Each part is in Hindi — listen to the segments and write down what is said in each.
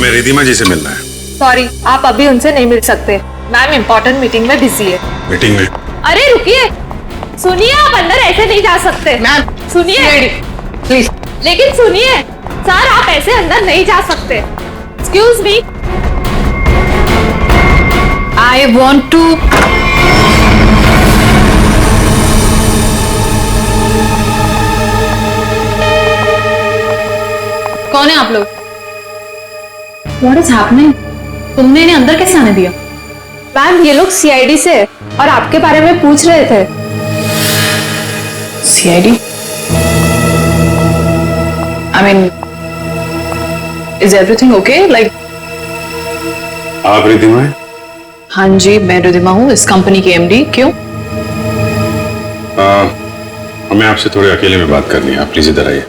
हमें रिधिमा जी से मिलना है। सॉरी, आप अभी उनसे नहीं मिल सकते। मैम इम्पोर्टेंट मीटिंग में बिजी है। मीटिंग में? अरे रुकिए, सुनिए, आप अंदर ऐसे नहीं जा सकते। मैम सुनिए प्लीज। लेकिन सुनिए सर, आप ऐसे अंदर नहीं जा सकते। Excuse me, I want to. कौन है आप लोग? What is happening? तुमने इन्हें अंदर कैसे आने दिया? मैम ये लोग सीआईडी से और आपके बारे में पूछ रहे थे। CID? I mean, is everything okay? Like? आप रिधिमा हैं? हाँ जी, मैं रिधिमा हूँ, इस कंपनी की एमडी। क्यों? हमें आपसे थोड़े अकेले में बात करनी है, आप प्लीज इधर आइए।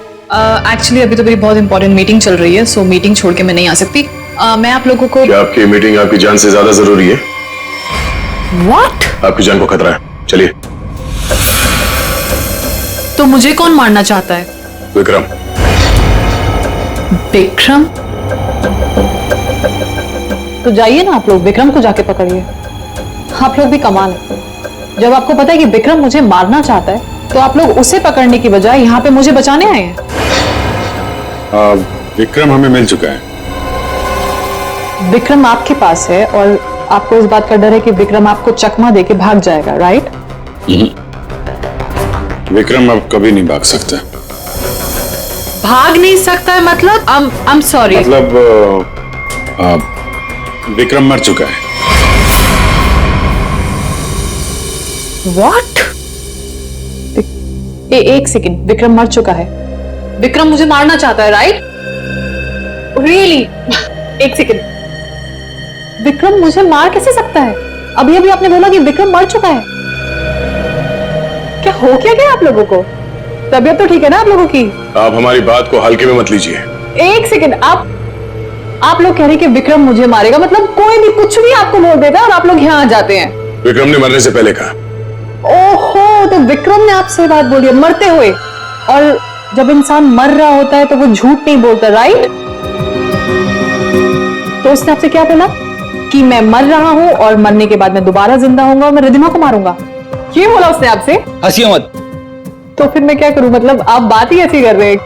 एक्चुअली अभी तो मेरी बहुत इंपॉर्टेंट मीटिंग चल रही है, सो मीटिंग छोड़ के मैं नहीं आ सकती। मैं आप लोगों को। क्या आपकी मीटिंग आपकी जान से ज्यादा जरूरी है? What? आपकी जान को खतरा है, चलिए। तो मुझे कौन मारना चाहता है? विक्रम। विक्रम? तो जाइए ना आप लोग, विक्रम को जाके पकड़िए। आप लोग भी कमाल है, जब आपको पता है कि विक्रम मुझे मारना चाहता है तो आप लोग उसे पकड़ने की बजाय यहाँ पे मुझे बचाने आए हैं। विक्रम हमें मिल चुका है। विक्रम आपके पास है और आपको इस बात का डर है कि विक्रम आपको चकमा देके भाग जाएगा, राइट? विक्रम अब कभी नहीं भाग सकता। भाग नहीं सकता है मतलब? I'm sorry। मतलब विक्रम मर चुका है। What? एक सेकंड, विक्रम मर चुका है? विक्रम मुझे मारना चाहता है, राइट? रियली? एक सेकंड, विक्रम मुझे मार कैसे सकता है? अभी अभी आपने बोला कि विक्रम मर चुका है। क्या हो क्या गया आप लोगों को? तबीयत तो ठीक है ना आप लोगों की? आप हमारी बात को हल्के में मत लीजिए। एक सेकंड, आप लोग कह रहे हैं कि विक्रम मुझे मारेगा, मतलब कोई भी कुछ भी आपको बोल देता है और आप लोग यहाँ आ जाते हैं। विक्रम ने मरने से पहले कहा। ओहो, तो विक्रम ने आपसे बात बोली है मरते हुए? और जब इंसान मर रहा होता है तो वो झूठ नहीं बोलता, राइट? तो उसने आपसे क्या बोला? कि मैं मर रहा हूं और मरने के बाद मैं दोबारा जिंदा होऊंगा और मैं रिधिमा को मारूंगा। ये बोला उसने आपसे? हंसियो मत। तो फिर मैं क्या करूं? मतलब आप बात ही ऐसी कर रहे हैं।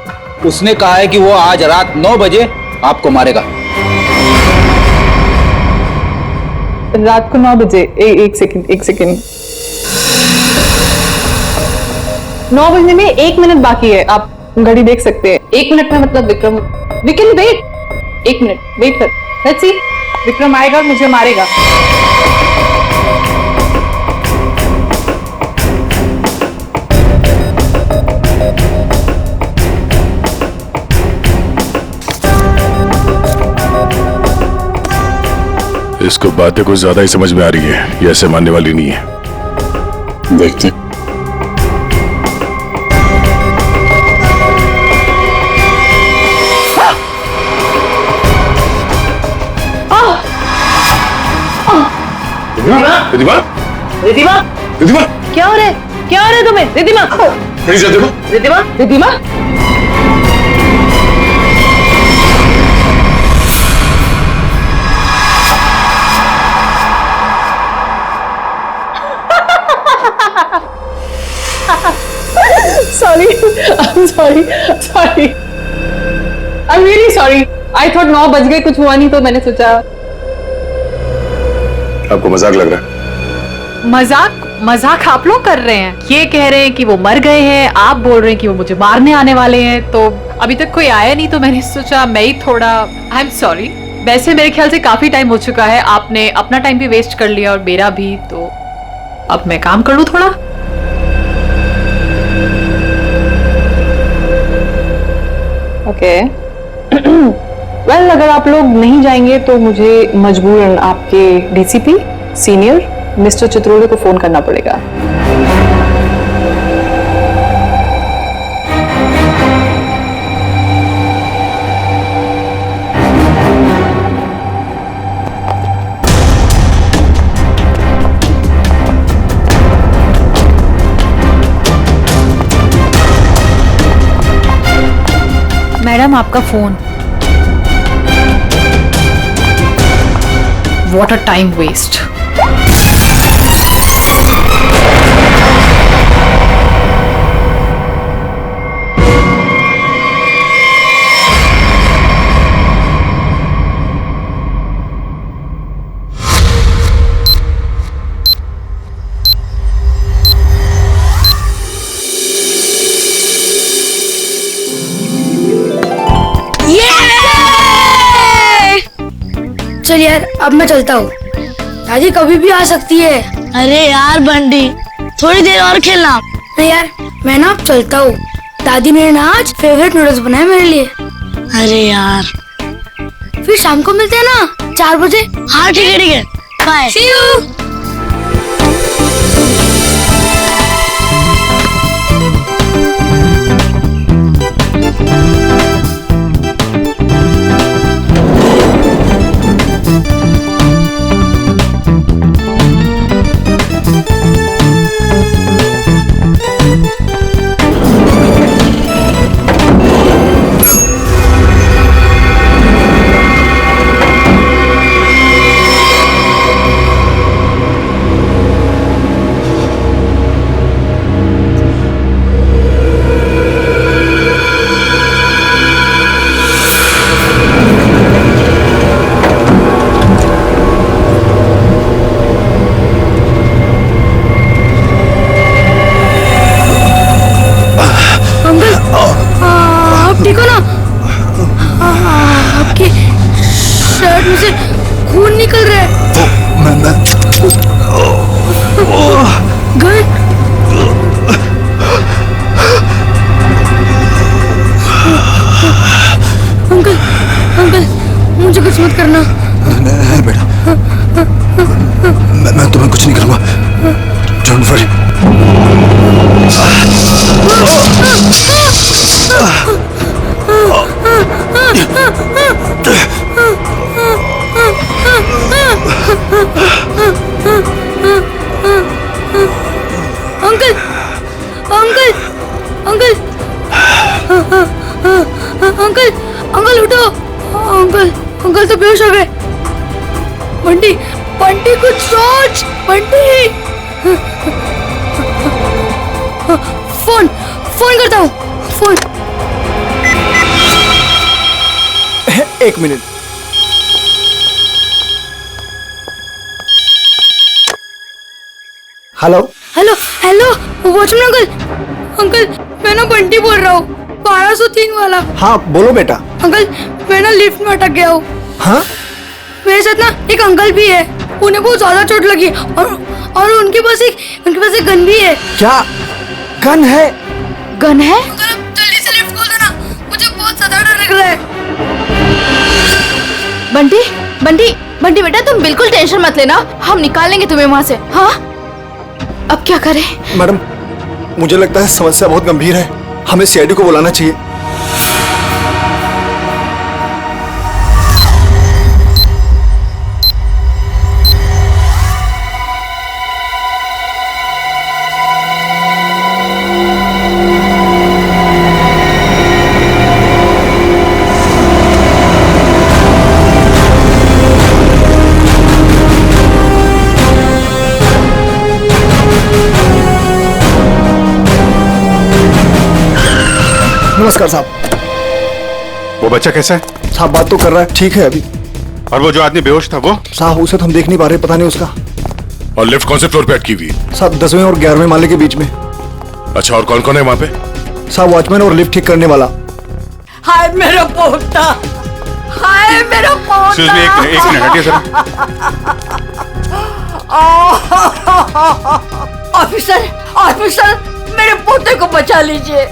उसने कहा है कि वो आज रात 9 बजे आपको मारेगा। रात को 9 बजे? एक सेकंड। 9 बजने में 1 मिनट बाकी है, आप घड़ी देख सकते हैं। 1 मिनट में मतलब Vikram, we can wait. 1 minute wait कर, लेट्स सी। विक्रम आएगा और मुझे मारेगा। इसको बातें कुछ ज्यादा ही समझ में आ रही है, ये ऐसे मानने वाली नहीं है। देखते। रिधिमा? रिधिमा? रिधिमा? क्या हो रहा है? क्या हो रहा है तुम्हें? Ridhima? Ridhima? Ridhima? sorry. I'm really sorry. I thought 9 बज गए, कुछ हुआ नहीं तो मैंने सोचा। आपको मजाक लग रहा है? मजाक आप लोग कर रहे हैं। ये कह रहे हैं कि वो मर गए हैं, आप बोल रहे हैं कि वो मुझे मारने आने वाले हैं। तो अभी तक कोई आया नहीं तो मैंने सोचा मैं ही थोड़ा। I am sorry. वैसे मेरे ख्याल से काफी टाइम हो चुका है, आपने अपना टाइम भी वेस्ट कर लिया और मेरा भी, तो अब मैं काम कर लूं थोड़ा। ओके। वेल, अगर आप लोग नहीं जाएंगे तो मुझे मजबूरन आपके डीसीपी सीनियर मिस्टर चित्रोले को फोन करना पड़ेगा। मैडम आपका phone. What a time waste. चल यार, अब मैं चलता हूँ। दादी कभी भी आ सकती है। अरे यार बंटी, थोड़ी देर और खेलना। नहीं यार, मैं ना अब चलता हूँ। दादी ने ना आज फेवरेट नूडल्स बनाए मेरे लिए। अरे यार, फिर शाम को मिलते हैं ना 4 बजे। हाँ ठीक है, बाय। See you। ठीक हो ना? आपकी शर्ट में से खून निकल रहा है। गन? अंकल, अंकल, मुझे कुछ मत करना। नहीं बेटा, मैं तुम्हें कुछ नहीं करूंगा। Don't worry. Uncle, uncle, uncle, uncle, uncle उठो। अंकल, अंकल तो बेहोश हो गए। बंटी, बंटी कुछ सोच। बंटी, फोन, फोन करता हूँ। फोन। एक minute. Hello hello, hello, watchman uncle. Uncle, मैं ना बंटी बोल रहा हूँ, 1203 वाला। हाँ बोलो बेटा। अंकल, मैं ना लिफ्ट में अटक गया हूँ। हाँ मेरे साथ ना एक अंकल भी है। उन्हें बहुत ज्यादा चोट लगी और उनके पास एक गन भी है। क्या गन है? गन है? अंकल, जल्दी से लिफ्ट खोल देना, मुझे बहुत ज्यादा डर लग रहा है। बंटी, बंटी, बंटी बेटा तुम बिल्कुल टेंशन मत लेना, हम निकाल लेंगे तुम्हें वहां से। हाँ, अब क्या करें? मैडम, मुझे लगता है समस्या बहुत गंभीर है। हमें सीआईडी को बुलाना चाहिए। नमस्कार साहब। वो बच्चा कैसा है? साहब बात तो कर रहा है, ठीक है अभी। और वो जो आदमी बेहोश था वो? साहब उसे तो हम देख नहीं पा रहे, पता नहीं उसका। और लिफ्ट कौन से फ्लोर पे अटकी हुई है? साहब 10वें और 11वें माले के बीच में। अच्छा, और कौन कौन है वहाँ पे? साहब वॉचमैन और लिफ्ट ठीक करने वाला। हाय मेरा पोता, हाय मेरा पोता। एक मिनट हटिए सर। ऑफिसर, ऑफिसर, मेरे पोते को बचा लीजिए।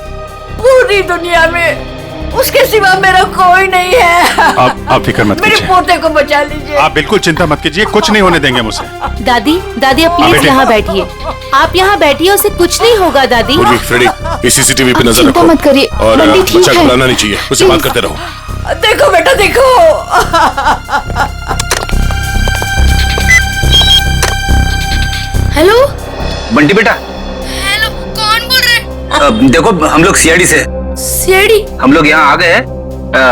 पूरी दुनिया में उसके सिवा मेरा कोई नहीं है। आप फिक्र मत मेरे कीजिए। पोते को बचा लीजिए। आप बिल्कुल चिंता मत कीजिए, कुछ नहीं होने देंगे मुझे। दादी, दादी आप प्लीज बेटे। यहाँ बैठिए। आप यहाँ बैठिए, उसे कुछ नहीं होगा दादी। पूर्वी, फ्रेडी, इस सीसीटीवी पे नजर चिंता रखो। मत करिए, और बंटी ठीक बच्चा है। घबराना नहीं चाहिए, उसे बात करते रहो। देखो बेटा, देखो। हेलो, बंटी बेटा, हेलो, कौन बोल रहे? देखो हम लोग सीआईडी से सीआईडी? हम लोग यहाँ आ गए हैं।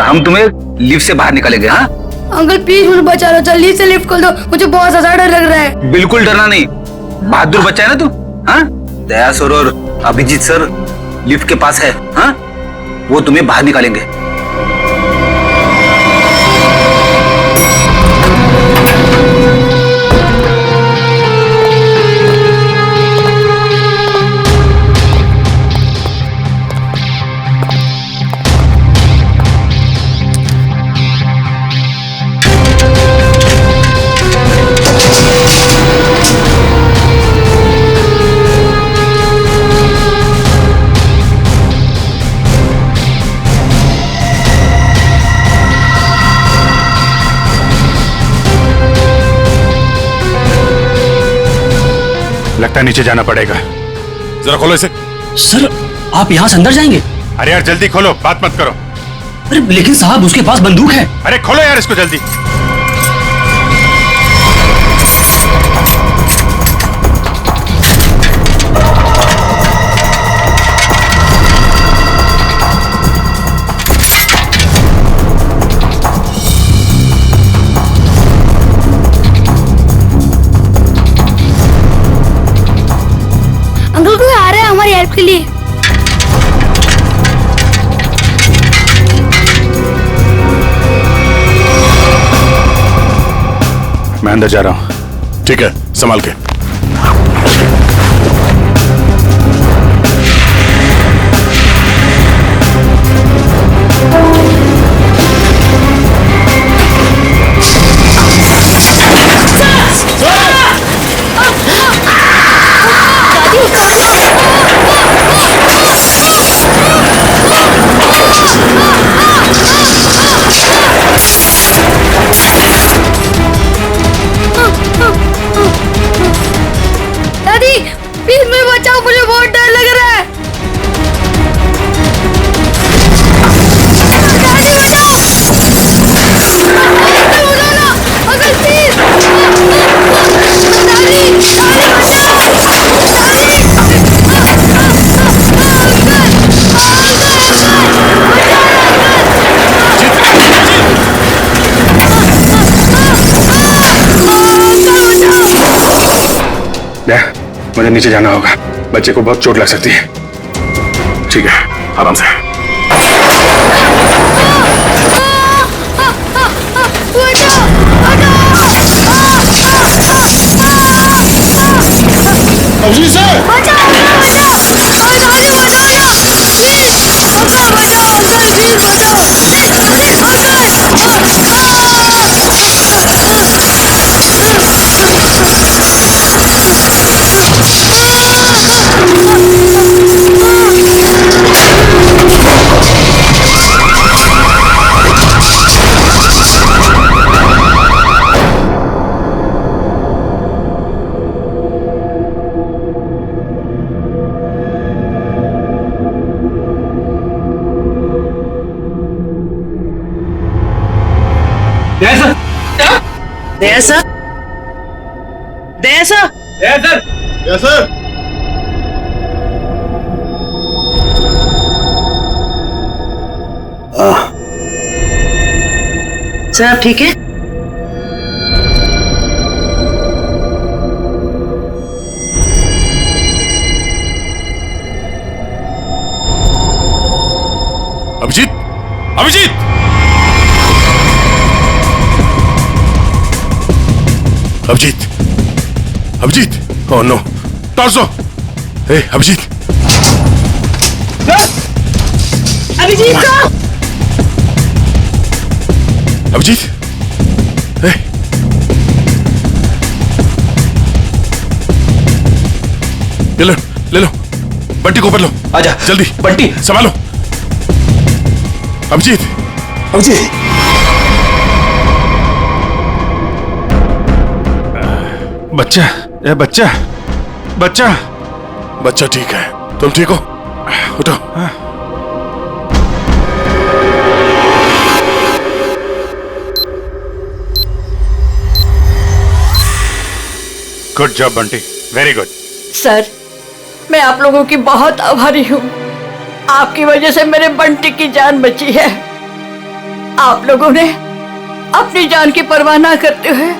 हम तुम्हें लिफ्ट से बाहर निकालेंगे। हाँ अंकल प्लीज मुझे बचा लो, जल्दी से लिफ्ट खोल दो, मुझे बहुत ज्यादा डर लग रहा है। बिल्कुल डरना नहीं, बहादुर बच्चा है ना तू। हाँ, दया सर और अभिजीत सर लिफ्ट के पास है। हाँ, वो तुम्हें बाहर निकालेंगे। लगता है नीचे जाना पड़ेगा। जरा खोलो इसे। सर आप यहाँ से अंदर जाएंगे? अरे यार जल्दी खोलो, बात मत करो। अरे लेकिन साहब उसके पास बंदूक है। अरे खोलो यार इसको जल्दी। अंकल कोई आ रहा है हमारी हेल्प के लिए। मैं अंदर जा रहा हूं। ठीक है, संभाल के। दादी प्लीज मुझे बचाओ, मुझे बहुत डर लग रहा है। दादी बचाओ, अंकल प्लीज, मुझे नीचे जाना होगा, बच्चे को बहुत चोट लग सकती है। ठीक है, आराम से। अभिजीत सर बचाओ, दादी बचाओ ना प्लीज, अंकल बचाओ, अंकल प्लीज बचाओ, सर ठीक है? Abhijeet, Abhijeet, Abhijeet, Abhijeet, oh no, torso, hey Abhijeet, Abhijeet sir! Abhijeet, hey, ले लो, बंटी को ऊपर लो। आजा जल्दी, बंटी संभालो। अभिजीत, अभिजीत, बच्चा, ये बच्चा, बच्चा, बच्चा ठीक है। तुम ठीक हो? उठो। Good job Bunty, very good. Sir मैं आप लोगों की बहुत आभारी हूँ, आपकी वजह से मेरे बंटी की जान बची है। आप लोगों ने अपनी जान की परवाह ना करते हुए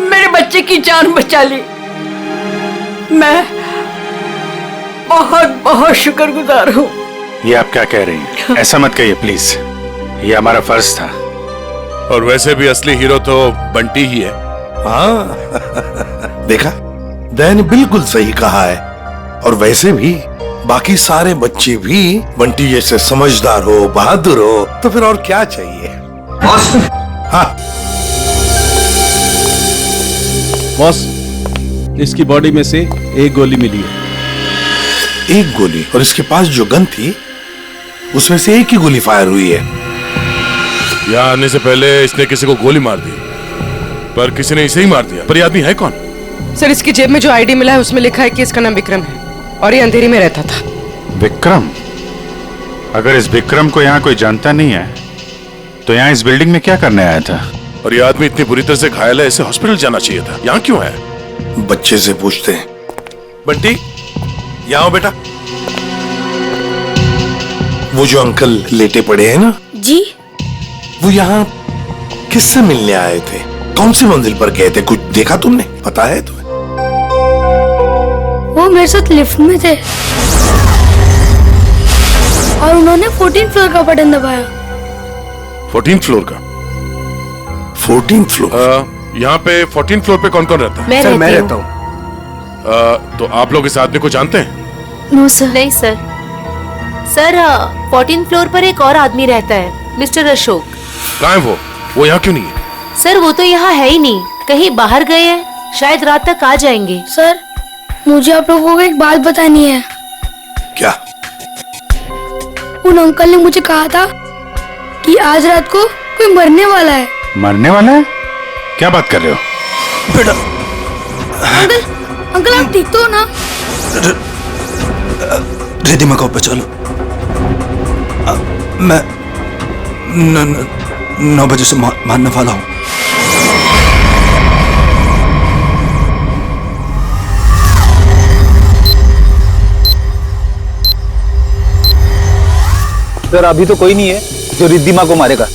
मेरे बच्चे की जान बचा ली। मैं बहुत बहुत शुक्रगुजार हूँ। ये आप क्या कह रही हैं? ऐसा मत कहिए प्लीज, ये हमारा फर्ज था। और वैसे भी असली हीरो तो बंटी ही है। हाँ देखा, दया ने बिल्कुल सही कहा है। और वैसे भी बाकी सारे बच्चे भी बंटी जैसे समझदार हो, बहादुर हो, तो फिर और क्या चाहिए। बॉस, हाँ बॉस, इसकी बॉडी में से एक गोली मिली है। एक गोली? और इसके पास जो गन थी उसमें से एक ही गोली फायर हुई है। यहाँ आने से पहले इसने किसी को गोली मार दी, पर किसी ने इसे ही मार दिया। पर ये आदमी है कौन? सर, इसकी जेब में जो आईडी मिला है उसमें लिखा है कि इसका नाम विक्रम है और ये अंधेरी में रहता था। विक्रम? अगर इस विक्रम को यहाँ कोई जानता नहीं है तो यहाँ इस बिल्डिंग में क्या करने आया था? और ये आदमी इतनी बुरी तरह से घायल है, इसे हॉस्पिटल जाना चाहिए था। यहाँ क्यों है? बच्चे से पूछते हैं। बंटी, यहाँ आओ बेटा। वो जो अंकल लेटे पड़े हैं ना जी, वो यहाँ किससे मिलने आए थे? कौन सी मंजिल पर गए थे? कुछ देखा तुमने? पता है तुम्हें? वो मेरे साथ लिफ्ट में थे और उन्होंने 14 फ्लोर का बटन दबाया। 14 फ्लोर का? 14 फ्लोर? यहाँ पे 14 फ्लोर पे कौन कौन रहता है? सर, मैं रहता हूँ। तो आप लोग इस आदमी को जानते हैं? No sir. नहीं सर। सर, 14 फ्लोर पर एक और आदमी रहता है, मिस्टर अशोक। कहाँ है वो? वो यहाँ क्यों नहीं है? सर, वो तो यहाँ है ही नहीं, कहीं बाहर गए हैं, शायद रात तक आ जाएंगे। सर, मुझे आप लोगों को एक बात बतानी है। क्या? उन अंकल ने मुझे कहा था कि आज रात को कोई मरने वाला है। मरने वाला है? क्या बात कर रहे हो? बेटा। अंकल आप ठीक तो हो ना? रिद्धिमा को बचा लो। मैं 9 बजे से मारने वाला हूँ। सर, अभी तो कोई नहीं है जो रिद्धिमा को मारेगा,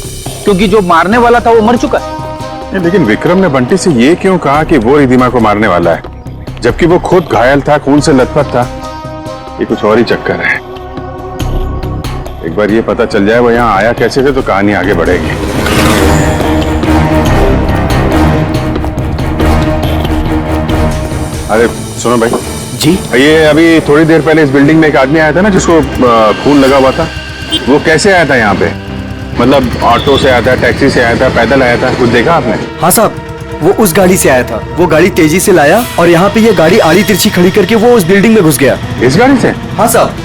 क्योंकि जो मारने वाला था वो मर चुका है। लेकिन विक्रम ने बंटी से ये क्यों कहा कि वो रिद्धिमा को मारने वाला है, जबकि वो खुद घायल था, खून से लथपथ था? ये कुछ और ही चक्कर है। एक बार ये पता चल जाए वो यहाँ आया कैसे थे तो कहानी आगे बढ़ेगी। अरे सुनो भाई जी, ये अभी थोड़ी देर पहले इस बिल्डिंग में एक आदमी आया था ना जिसको खून लगा हुआ था, वो कैसे आया था यहाँ पे? मतलब ऑटो से आया था, टैक्सी से आया था, पैदल आया था? कुछ देखा आपने? हाँ साहब, वो उस गाड़ी से आया था। वो गाड़ी तेजी से लाया और यहाँ पे ये गाड़ी आड़ी तिरछी खड़ी करके वो उस बिल्डिंग में घुस गया। इस गाड़ी से? हाँ साहब।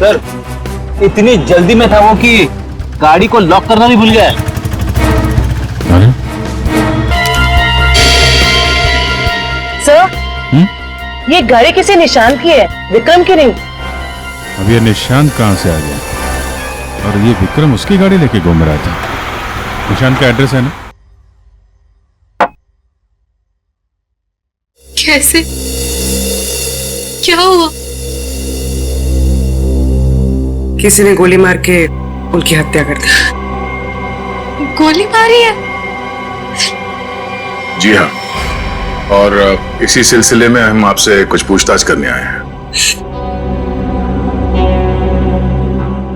सर, इतनी जल्दी में था वो कि गाड़ी को लॉक करना भी भूल गया। सर, ये गाड़ी किसी निशान की है, विक्रम की नहीं। अब ये निशांत कहाँ से आ गया? और ये विक्रम उसकी गाड़ी लेके घूम रहा था। निशांत का एड्रेस है ना? कैसे? क्या हुआ? किसी ने गोली मार के उनकी हत्या कर दी। गोली मारी है? जी हाँ, और इसी सिलसिले में हम आपसे कुछ पूछताछ करने आए हैं।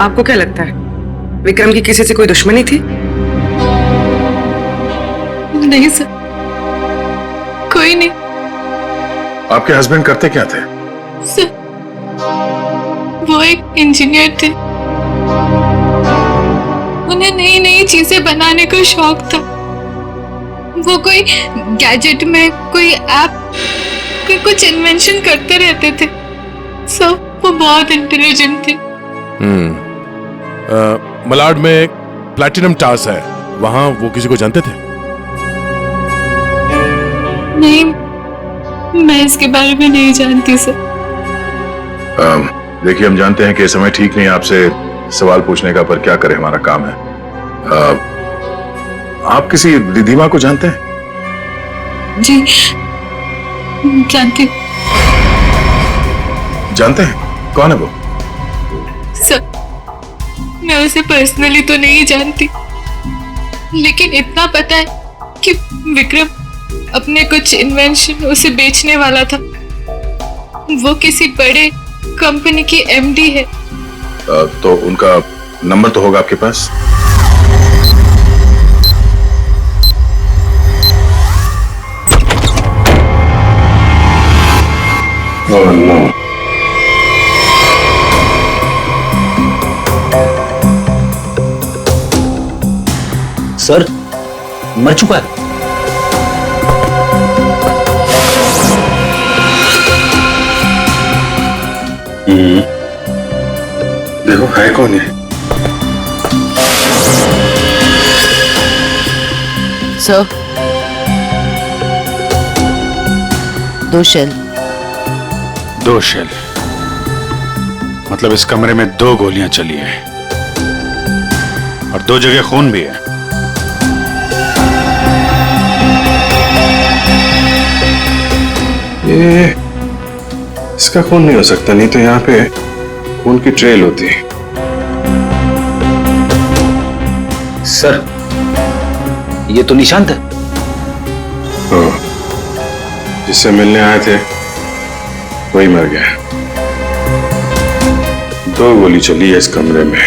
आपको क्या लगता है विक्रम की किसी से कोई दुश्मनी थी? नहीं सर, कोई नहीं। आपके हस्बैंड करते क्या थे? सर, वो एक इंजीनियर थे। उन्हें नई नई चीजें बनाने का शौक था। वो कोई गैजेट में कोई ऐप, कोई कुछ इन्वेंशन करते रहते थे। सब वो बहुत इंटेलिजेंट थे। मलाड में प्लैटिनम टावर्स है, वहां वो किसी को जानते थे? नहीं, मैं इसके बारे में नहीं जानती सर। देखिए, हम जानते हैं कि समय ठीक नहीं है आपसे सवाल पूछने का, पर क्या करें, हमारा काम है। आप किसी रिद्धिमा को जानते हैं? जी, जानती। जानते हैं? कौन है वो? सर, मैं उसे पर्सनली तो नहीं जानती, लेकिन इतना पता है कि विक्रम अपने कुछ इन्वेंशन उसे बेचने वाला था। वो किसी बड़े कंपनी की एमडी है। तो उनका नंबर तो होगा आपके पास? Oh, no. सर मर चुका है। देखो है कौन है? Sir, 2 shell. 2 शेल? मतलब इस कमरे में 2 गोलियां चली हैं और 2 जगह खून भी है। ये इसका खून नहीं हो सकता, नहीं तो यहाँ पे खून की ट्रेल होती है। सर ये तो निशांत है। जिससे मिलने आए थे वही मर गया। 2 गोली चली है इस कमरे में,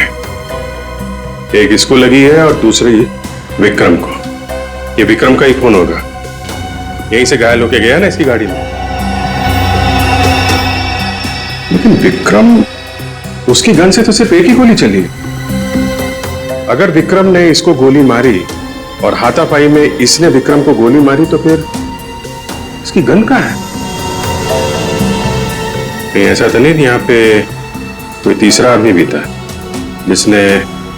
एक इसको लगी है और दूसरी विक्रम को। ये विक्रम का ही खून होगा, यहीं से घायल होके गया ना इसकी गाड़ी में। लेकिन विक्रम, उसकी गन से तो सिर्फ एक ही गोली चली। अगर विक्रम ने इसको गोली मारी और हाथापाई में इसने विक्रम को गोली मारी, तो फिर इसकी गन कहाँ है? कहीं ऐसा तो नहीं यहाँ पे कोई तीसरा आदमी भी था जिसने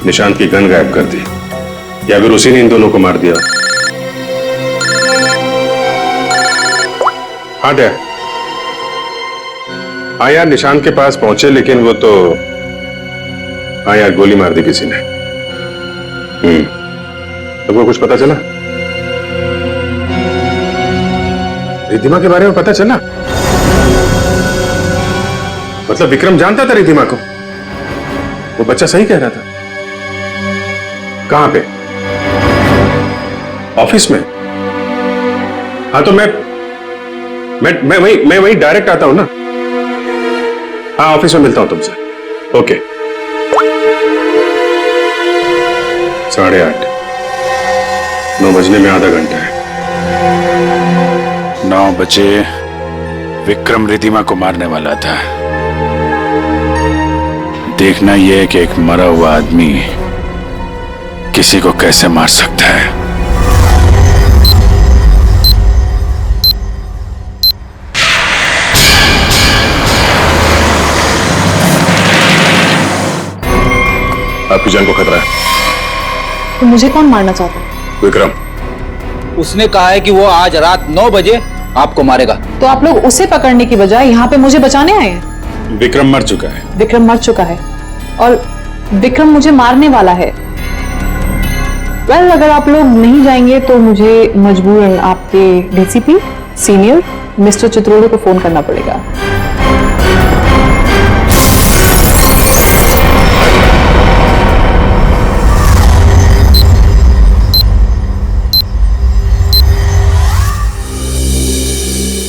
निशांत की गन गायब कर दी, या फिर उसी ने इन दोनों को मार दिया? हाँ डैड, हाँ यार, निशांत के पास पहुंचे, लेकिन वो तो, हाँ यार, गोली मार दी किसी ने। तुमको कुछ पता चला? रिद्धिमा के बारे में पता चला? मतलब विक्रम जानता था रिद्धिमा को? वो बच्चा सही कह रहा था। कहां पे? ऑफिस में? हाँ तो मैं वही डायरेक्ट आता हूं ना। हाँ, ऑफिस में मिलता हूं तुमसे। ओके। 8:30, 9 बजने में आधा घंटा है। 9 बजे विक्रम रिद्धिमा को मारने वाला था। देखना यह है कि एक मरा हुआ आदमी किसी को कैसे मार सकता है। आपकी जान को खतरा है। तो मुझे कौन मारना चाहता है? विक्रम। उसने कहा है कि वो आज रात 9 बजे आपको मारेगा। तो आप लोग उसे पकड़ने की बजाय यहाँ पे मुझे बचाने आए हैं? विक्रम मर चुका है। विक्रम मर चुका है और विक्रम मुझे मारने वाला है। वेल, अगर आप लोग नहीं जाएंगे तो मुझे मजबूरन आपके डीसीपी सीनियर मिस्टर चित्रोड़े को फोन करना पड़ेगा।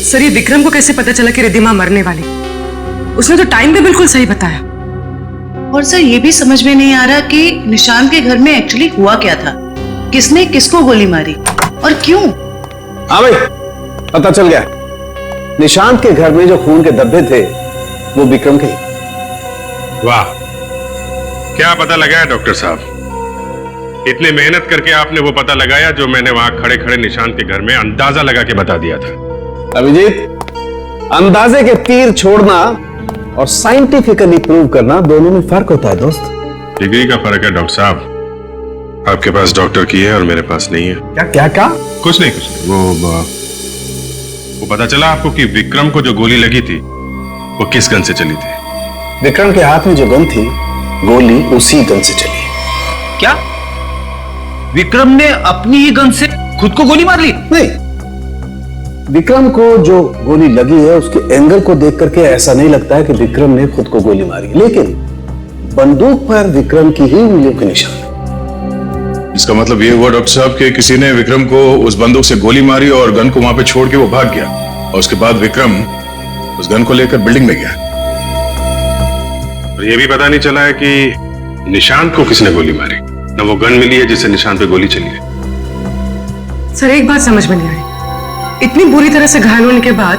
सर, ये विक्रम को कैसे पता चला कि रिद्धिमा मरने वाली? उसने तो टाइम भी बिल्कुल सही बताया। और सर, ये भी समझ में नहीं आ रहा कि निशांत के घर में एक्चुअली हुआ क्या था, किसने किसको गोली मारी और क्यों? हाँ भाई, पता चल गया। निशांत के घर में जो खून के धब्बे थे वो विक्रम के। वाह, क्या पता लगाया डॉक्टर साहब? इतनी मेहनत करके आपने वो पता लगाया जो मैंने वहां खड़े खड़े निशांत के घर में अंदाजा लगा के बता दिया था। अभिजीत, अंदाजे के तीर छोड़ना और साइंटिफिकली प्रूव करना दोनों में फर्क होता है दोस्त। डिग्री का फर्क है डॉक्टर साहब। आपके पास डॉक्टर की है और मेरे पास नहीं है। क्या क्या क्या? कुछ नहीं। वो पता चला आपको कि विक्रम को जो गोली लगी थी वो किस गन से चली थी? विक्रम के हाथ में जो गन थी, गोली उसी गन से चली। क्या विक्रम ने अपनी ही गन से खुद को गोली मार ली? नहीं, विक्रम को जो गोली लगी है उसके एंगल को देख करके ऐसा नहीं लगता है कि विक्रम ने खुद को गोली मारी, लेकिन बंदूक पर विक्रम की ही उंगलियों के निशान। इसका मतलब ये हुआ डॉक्टर साहब कि किसी ने विक्रम को उस बंदूक से गोली मारी और गन को वहां पे छोड़ के वो भाग गया, और उसके बाद विक्रम उस गन को लेकर बिल्डिंग में गया। और ये भी पता नहीं चला है कि निशांत को किसने गोली मारी, न वो गन मिली है जिससे निशांत पे गोली चली है। सर एक बात समझ में नहीं आई, इतनी बुरी तरह से घायल होने के बाद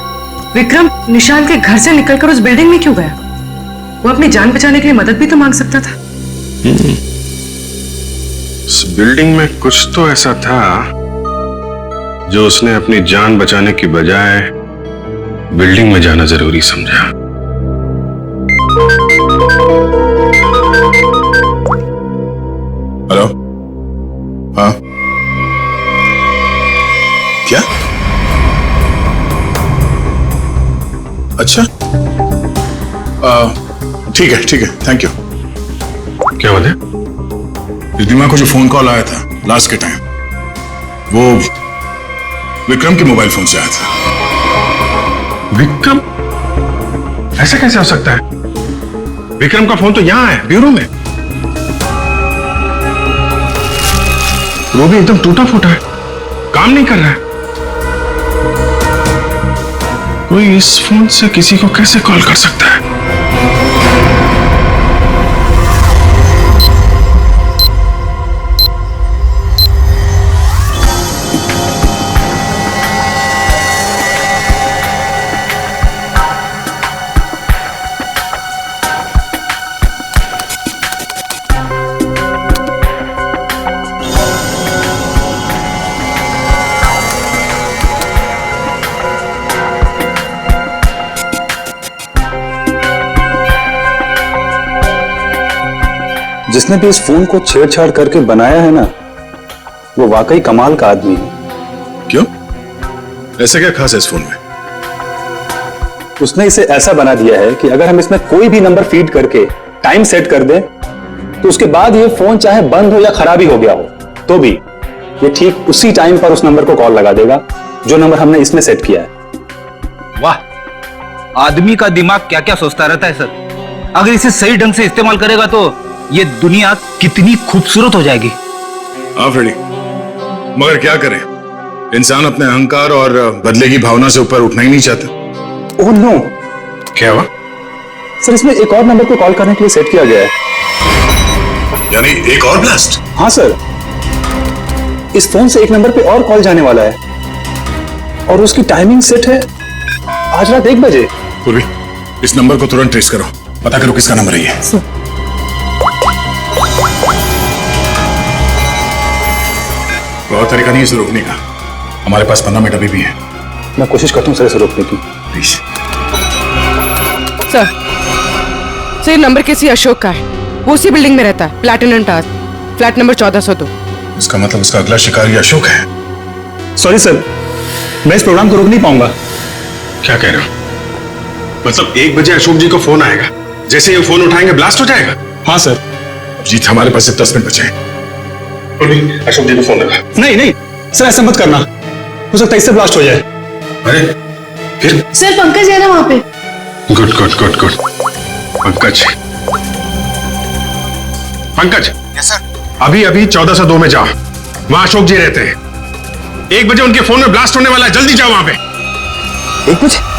विक्रम निशांत के घर से निकलकर उस बिल्डिंग में क्यों गया? वो अपनी जान बचाने के लिए मदद भी तो मांग सकता था। उस बिल्डिंग में कुछ तो ऐसा था जो उसने अपनी जान बचाने की बजाय बिल्डिंग में जाना जरूरी समझा। हेलो, हाँ क्या? अच्छा, ठीक है, थैंक यू। क्या बात है? रिद्धिमा को जो फोन कॉल आया था लास्ट के टाइम, वो विक्रम के मोबाइल फोन से आया था। विक्रम? ऐसा कैसे हो सकता है? विक्रम का फोन तो यहां है, ब्यूरो में। वो भी एकदम टूटा फूटा है, काम नहीं कर रहा है। कोई इस फोन से किसी को कैसे कॉल कर सकता है? जिसने भी इस फोन को छेड़छाड़ करके बनाया है ना, वो वाकई कमाल का आदमी है। क्यों? ऐसा क्या खास है इस फोन में? उसने इसे ऐसा बना दिया है कि अगर हम इसमें कोई भी नंबर फीड करके टाइम सेट कर दें, तो उसके बाद ये फोन चाहे बंद हो या खराबी हो गया हो, तो भी ये ठीक उसी टाइम पर उस नंबर को कॉल लगा देगा जो नंबर हमने इसमें सेट किया है। वाह, आदमी का दिमाग क्या क्या सोचता रहता है सर। अगर इसे सही ढंग से इस्तेमाल करेगा तो ये दुनिया कितनी खूबसूरत हो जाएगी। हाँ फ्रेडी, मगर क्या करें, इंसान अपने अहंकार और बदले की भावना से ऊपर उठना ही नहीं चाहता। ओह नो, क्या हुआ? सर इसमें एक और नंबर को कॉल करने के लिए सेट किया गया है। यानी एक और ब्लास्ट? हाँ सर, इस फोन से एक नंबर पे और कॉल जाने वाला है, और उसकी टाइमिंग सेट है आज रात 1 बजे। पूर्वी, इस नंबर को तुरंत ट्रेस करो, पता करो किसका नंबर है ये। बहुत तरीका नहीं है इसे रोकने का, हमारे पास 15 मिनट अभी भी है। मैं कोशिश करता हूँ सर इसे रोकने की। प्लीज सर नंबर किसी अशोक का है, वो उसी बिल्डिंग में रहता है, प्लैटिनम टावर, फ्लैट नंबर 1402। इसका मतलब उसका अगला शिकारी अशोक है। सॉरी सर, मैं इस प्रोग्राम को रोक नहीं पाऊंगा। क्या कह रहे हो? मतलब 1 बजे अशोक जी को फोन आएगा, जैसे ये फोन उठाएंगे ब्लास्ट हो जाएगा? हाँ सर। जीत, हमारे पास सिर्फ 10 मिनट बचे हैं। अशोक जी को फोन लगा। नहीं सर, ऐसा मत करना, हो सकता है इससे ब्लास्ट हो जाए। अरे फिर? सर पंकज है ना वहां पे। गुड। Pankaj, yes sir. अभी 1402 में जाओ, वहां अशोक जी रहते हैं। 1 बजे उनके फोन में ब्लास्ट होने वाला है, जल्दी जाओ वहां पे। 1 बजे?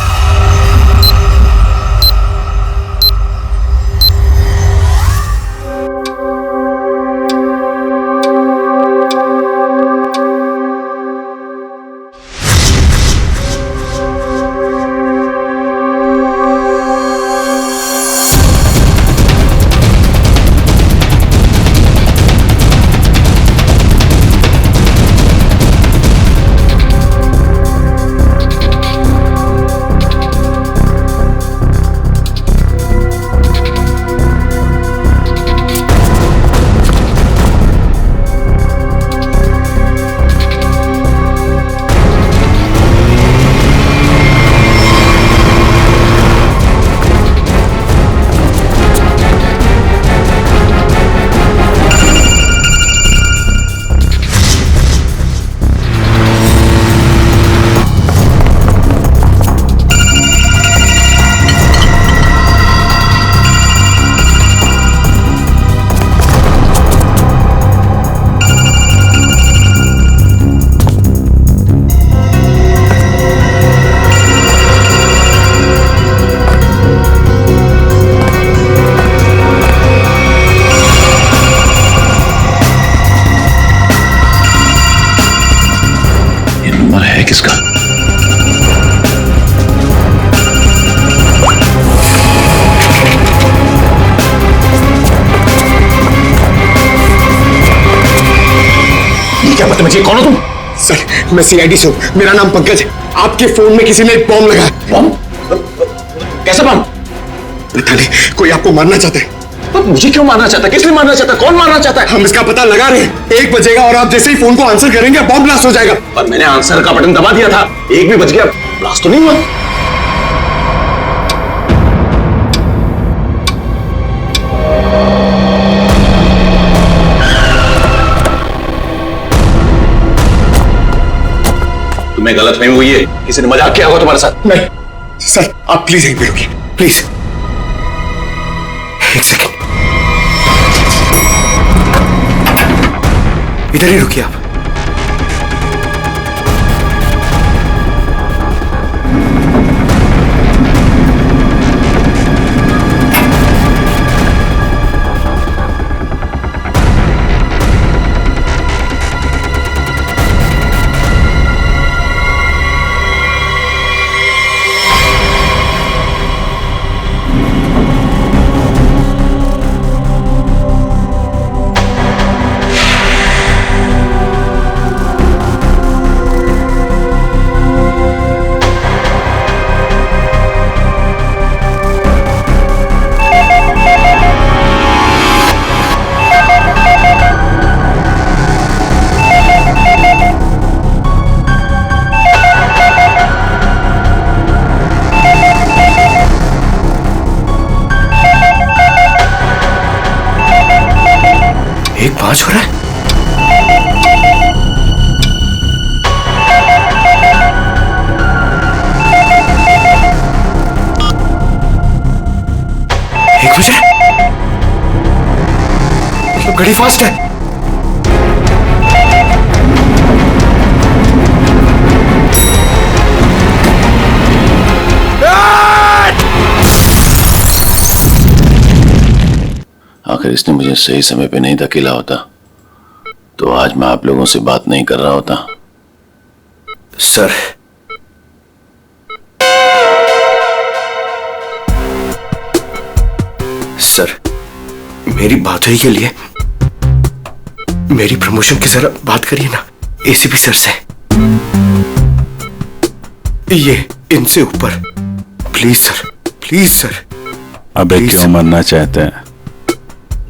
बदतमीजी, कौन हो तुम? सर मैं सीआईडी से हूँ, मेरा नाम पंकज है। आपके फोन में किसी ने एक बॉम्ब लगाया। बॉम्ब? कैसा बॉम्ब? पता नहीं, कोई आपको मारना चाहता है। तो मुझे क्यों मारना चाहता है? किस लिए मारना चाहता है? कौन मारना चाहता है? हम इसका पता लगा रहे हैं। 1 बजेगा और आप जैसे ही फोन को आंसर करेंगे बॉम्ब ब्लास्ट हो जाएगा। पर मैंने आंसर का बटन दबा दिया था, 1 भी बज गया, ब्लास्ट तो नहीं हुआ। तुम्हें गलतफहमी हुई है, किसी ने मजाक किया होगा तुम्हारे साथ। नहीं सर, आप प्लीज यहीं पे रुकिए, प्लीज 1 सेकेंड, इधर ही रुकिए आप। एक 5 हो रहा है। एक बजे, मतलब घड़ी फास्ट है। आखिर इसने मुझे सही समय पे नहीं धकेला होता तो आज मैं आप लोगों से बात नहीं कर रहा होता। सर सर मेरी बात हुई के लिए मेरी प्रमोशन की जरा बात करिए ना एसीपी सर से। ये इनसे ऊपर प्लीज सर, प्लीज सर। अबे क्यों मरना चाहते हैं?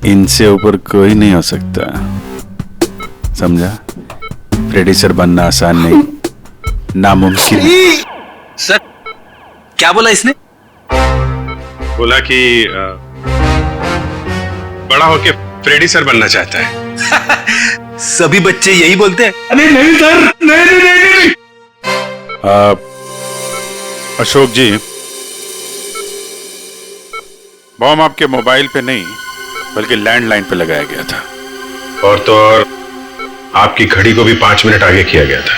इनसे ऊपर कोई नहीं हो सकता, समझा? फ्रेडी सर बनना आसान नहीं, नामुमकिन। सर क्या बोला इसने? बोला कि बड़ा होके फ्रेडी सर बनना चाहता है। सभी बच्चे यही बोलते हैं। अरे नहीं सर, नहीं। अशोक जी, बॉम्ब आपके मोबाइल पे नहीं बल्कि लैंडलाइन पे लगाया गया था, और तो और आपकी घड़ी को भी 5 मिनट आगे किया गया था।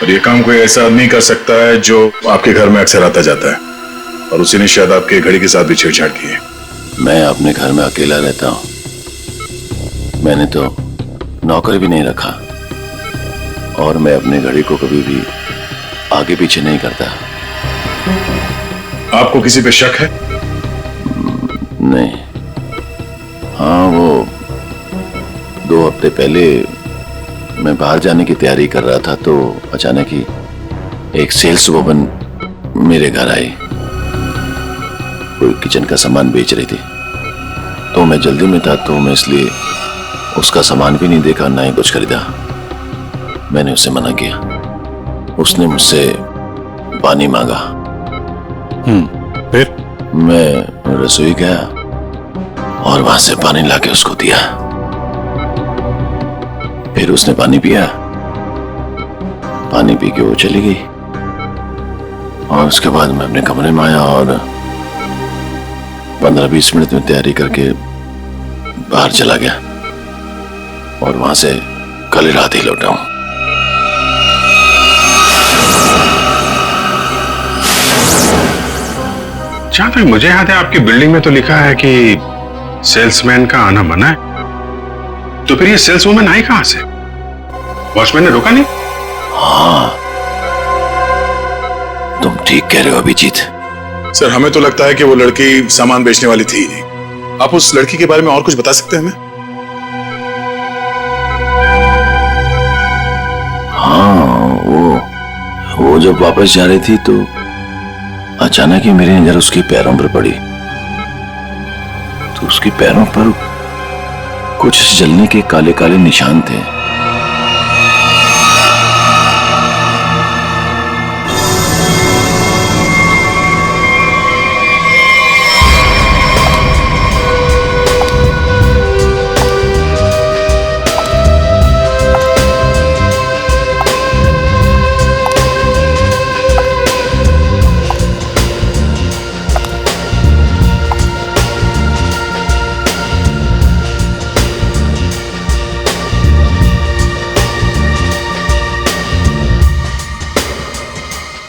और ये काम कोई ऐसा आदमी कर सकता है जो आपके घर में अक्सर आता जाता है, और उसी ने शायद आपके घड़ी के साथ भी छेड़छाड़ की है। मैं अपने घर में अकेला रहता हूं, मैंने तो नौकर भी नहीं रखा, और मैं अपने घड़ी को कभी भी आगे पीछे नहीं करता। आपको किसी पे शक है? नहीं। हाँ, वो 2 हफ्ते पहले मैं बाहर जाने की तैयारी कर रहा था तो अचानक ही एक सेल्स वुमन मेरे घर आई। कोई किचन का सामान बेच रही थी, तो मैं जल्दी में था, तो मैं इसलिए उसका सामान भी नहीं देखा, ना ही कुछ खरीदा। मैंने उससे मना किया। उसने मुझसे पानी मांगा। फिर मैं रसोई गया और वहां से पानी लाके उसको दिया। फिर उसने पानी पिया, पानी पी के वो चली गई, और उसके बाद मैं अपने कमरे में आया और 15-20 मिनट में तैयारी करके बाहर चला गया, और वहां से कल रात ही लौटा हूं। जहां तक मुझे याद है आपकी बिल्डिंग में तो लिखा है कि सेल्समैन का आना मना है, तो फिर ये सेल्सवुमन आई कहां से? वॉचमैन ने रोका नहीं? हाँ, तुम ठीक कह रहे हो अभिजीत। सर हमें तो लगता है कि वो लड़की सामान बेचने वाली थी ही नहीं। आप उस लड़की के बारे में और कुछ बता सकते हैं हमें? वो जब वापस जा रही थी तो अचानक ही मेरी नजर उसके पैरों पर पड़ी, तो उसके पैरों पर कुछ जलने के काले काले निशान थे।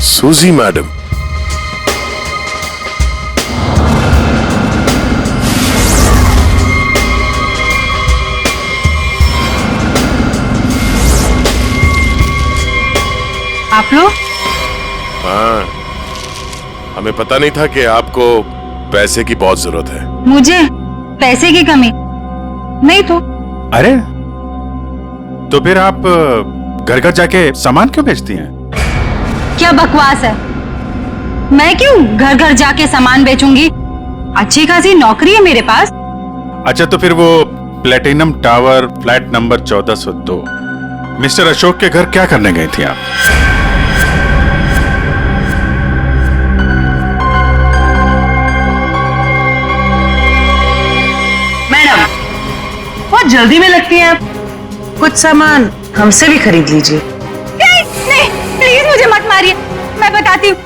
सूजी मैडम, आप लोग? हाँ, हमें पता नहीं था कि आपको पैसे की बहुत जरूरत है। मुझे पैसे की कमी नहीं तो। अरे तो फिर आप घर घर जाके सामान क्यों बेचती हैं? क्या बकवास है, मैं क्यों घर घर जाके सामान बेचूंगी? अच्छी खासी नौकरी है मेरे पास। अच्छा तो फिर वो platinum tower flat number 1402 mister Ashok के घर क्या करने गई थी आप? मैडम बहुत जल्दी में लगती हैं आप, कुछ सामान हमसे भी खरीद लीजिए। नहीं, प्लीज मुझे मत मारिए, मैं बताती हूँ,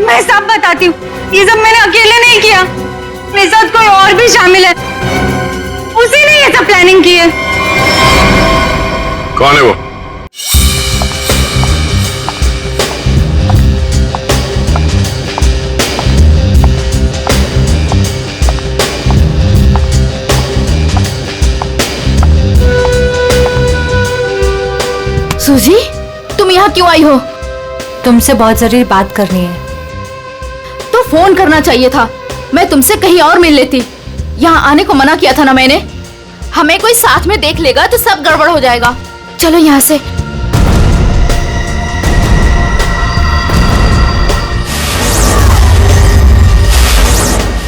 मैं सब बताती हूँ। ये सब मैंने अकेले नहीं किया, मेरे साथ कोई और भी शामिल है, उसी ने ये सब प्लानिंग की है। कौन है वो? सूजी, तुम यहाँ क्यों आई हो? तुमसे बहुत जरूरी बात करनी है। तो फोन करना चाहिए था, मैं तुमसे कहीं और मिल लेती। यहाँ आने को मना किया था ना मैंने। हमें कोई साथ में देख लेगा तो सब गड़बड़ हो जाएगा। चलो यहाँ से।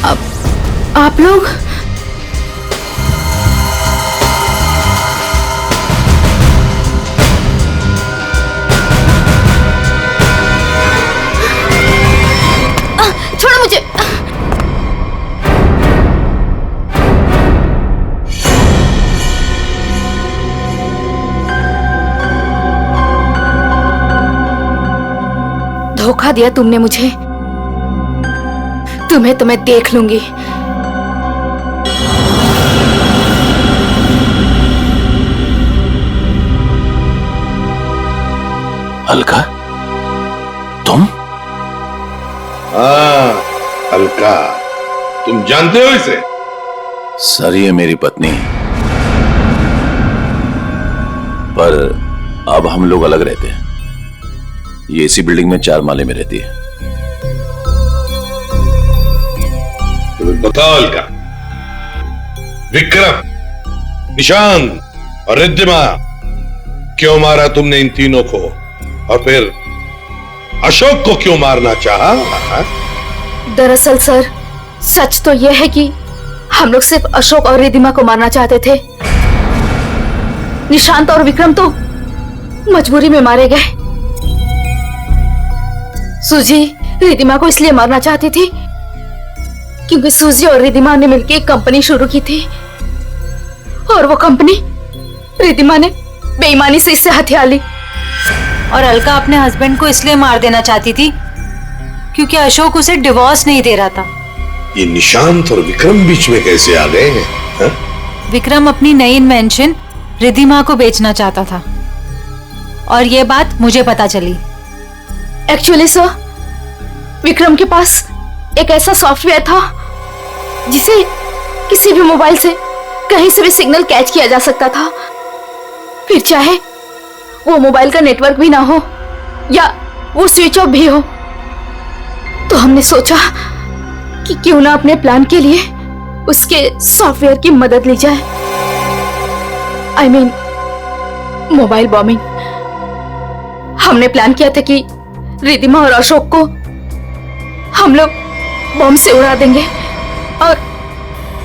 अब आप लोग छोड़ो मुझे। धोखा दिया तुमने मुझे, तुम्हें तो मैं देख लूंगी। अलका, तुम? हाँ अलका, तुम जानते हो इसे? सर ये मेरी पत्नी, पर अब हम लोग अलग रहते हैं। ये इसी बिल्डिंग में 4 माले में रहती है। तो बताओ अलका, विक्रम, निशांत और रिद्धिमा क्यों मारा तुमने इन तीनों को, और फिर अशोक को क्यों मारना चाहा? दरअसल सर, सच तो यह है कि हम लोग सिर्फ अशोक और रिद्धिमा को मारना चाहते थे। निशांत और विक्रम तो मजबूरी में मारे गए। सूजी रिद्धिमा को इसलिए मारना चाहती थी क्योंकि सूजी और रिद्धिमा ने मिलकर एक कंपनी शुरू की थी, और वो कंपनी रिद्धिमा ने बेईमानी से इससे हथिया ली। और अलका अपने हस्बैंड को इसलिए मार देना चाहती थी क्योंकि अशोक उसे डिवोर्स नहीं दे रहा था। ये निशांत और विक्रम बीच में कैसे आ गए हैं? हा? विक्रम अपनी नई इन्वेंशन रिद्धिमा को बेचना चाहता था, और ये बात मुझे पता चली। एक्चुअली सर, विक्रम के पास एक ऐसा सॉफ्टवेयर था जिसे किसी भी मोबाइल से कहीं से भी सिग्नल कैच किया जा सकता था, फिर चाहे वो मोबाइल का नेटवर्क भी ना हो या वो स्विच ऑफ भी हो। तो हमने सोचा कि क्यों ना अपने प्लान के लिए उसके सॉफ्टवेयर की मदद ली जाए। I mean mobile bombing. हमने प्लान किया था कि रिद्धिमा और अशोक को हम लोग बॉम्ब से उड़ा देंगे। और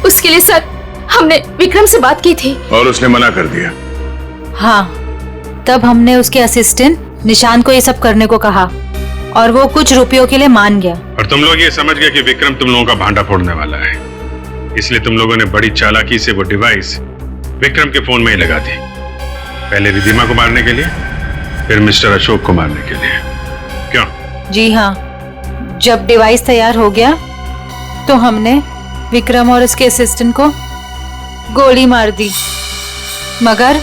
उसके लिए सर हमने विक्रम से बात की थी और उसने मना कर दिया। हाँ, तब हमने उसके असिस्टेंट निशांत को ये सब करने को कहा और वो कुछ रुपयों के लिए मान गया। और तुम लोग ये समझ गए कि विक्रम तुम लोगों का भांडा फोड़ने वाला है, इसलिए तुम लोगों ने बड़ी चालाकी से वो डिवाइस विक्रम के फोन में ही लगा दी। पहले रिद्धिमा को मारने के लिए, फिर मिस्टर अशोक को मारने के लिए। क्यों? जी हाँ, जब डिवाइस तैयार हो गया तो हमने विक्रम और उसके असिस्टेंट को गोली मार दी, मगर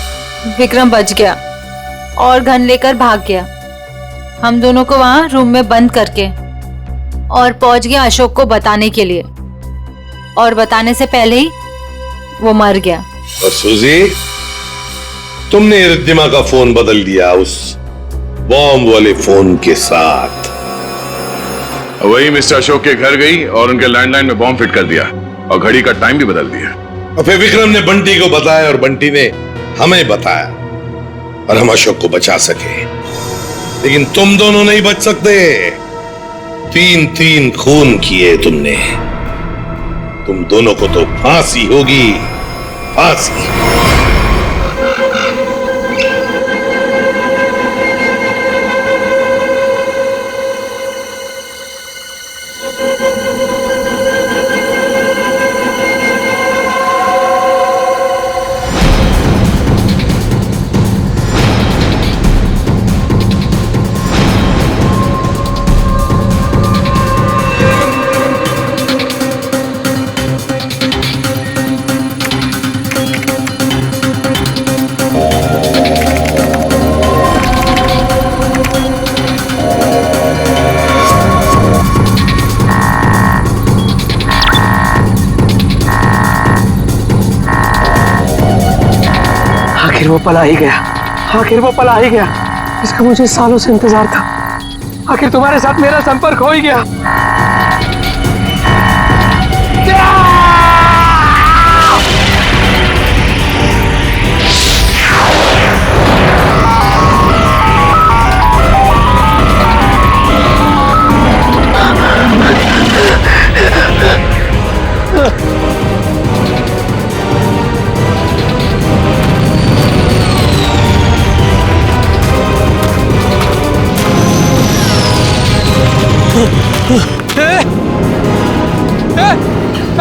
विक्रम बच गया और गन लेकर भाग गया। हम दोनों को वहां रूम में बंद करके और पहुंच गया अशोक को बताने के लिए, और बताने से पहले ही वो मर गया। और सुजी, तुमने रिद्धिमा का फोन बदल दिया उस बॉम्ब वाले फोन के साथ। वही मिस्टर अशोक के घर गई और उनके लैंडलाइन में बॉम्ब फिट कर दिया और घड़ी का टाइम भी बदल दिया। और फिर विक्रम ने बंटी को बताया और बंटी ने हमें बताया और हम अशोक को बचा सके। लेकिन तुम दोनों नहीं बच सकते। 3-3 खून किए तुमने। तुम दोनों को तो फांसी होगी, फांसी। आखिर वो पला ही गया, आखिर वो पला ही गया। इसका मुझे सालों से इंतजार था। आखिर तुम्हारे साथ मेरा संपर्क हो ही गया।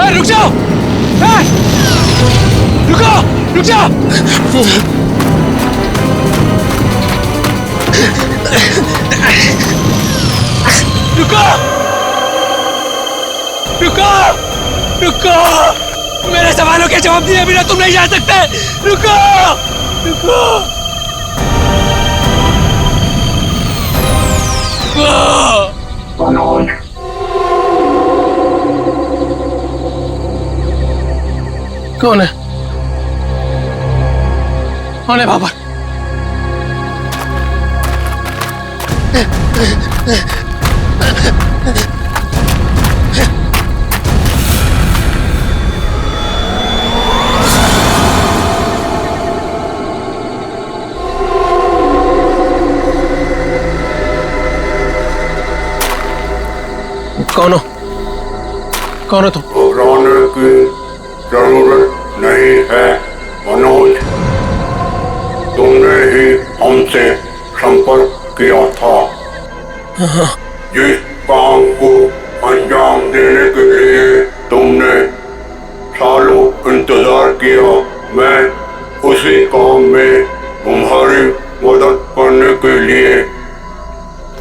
रुक जाओ! रुको! रुक जाओ! रुको! रुको! रुको! मेरे सवालों के जवाब दिए बिना तुम नहीं जा सकते। रुको! रुको! कौन है? कौन है बाबर? कौन हो? कौन हो तुम? घबराने की जरूरत नहीं है मनोज। तुमने ही हमसे संपर्क किया था। जिस काम को अंजाम देने के लिए तुमने सालों इंतजार किया, मैं उसी काम में तुम्हारी मदद करने के लिए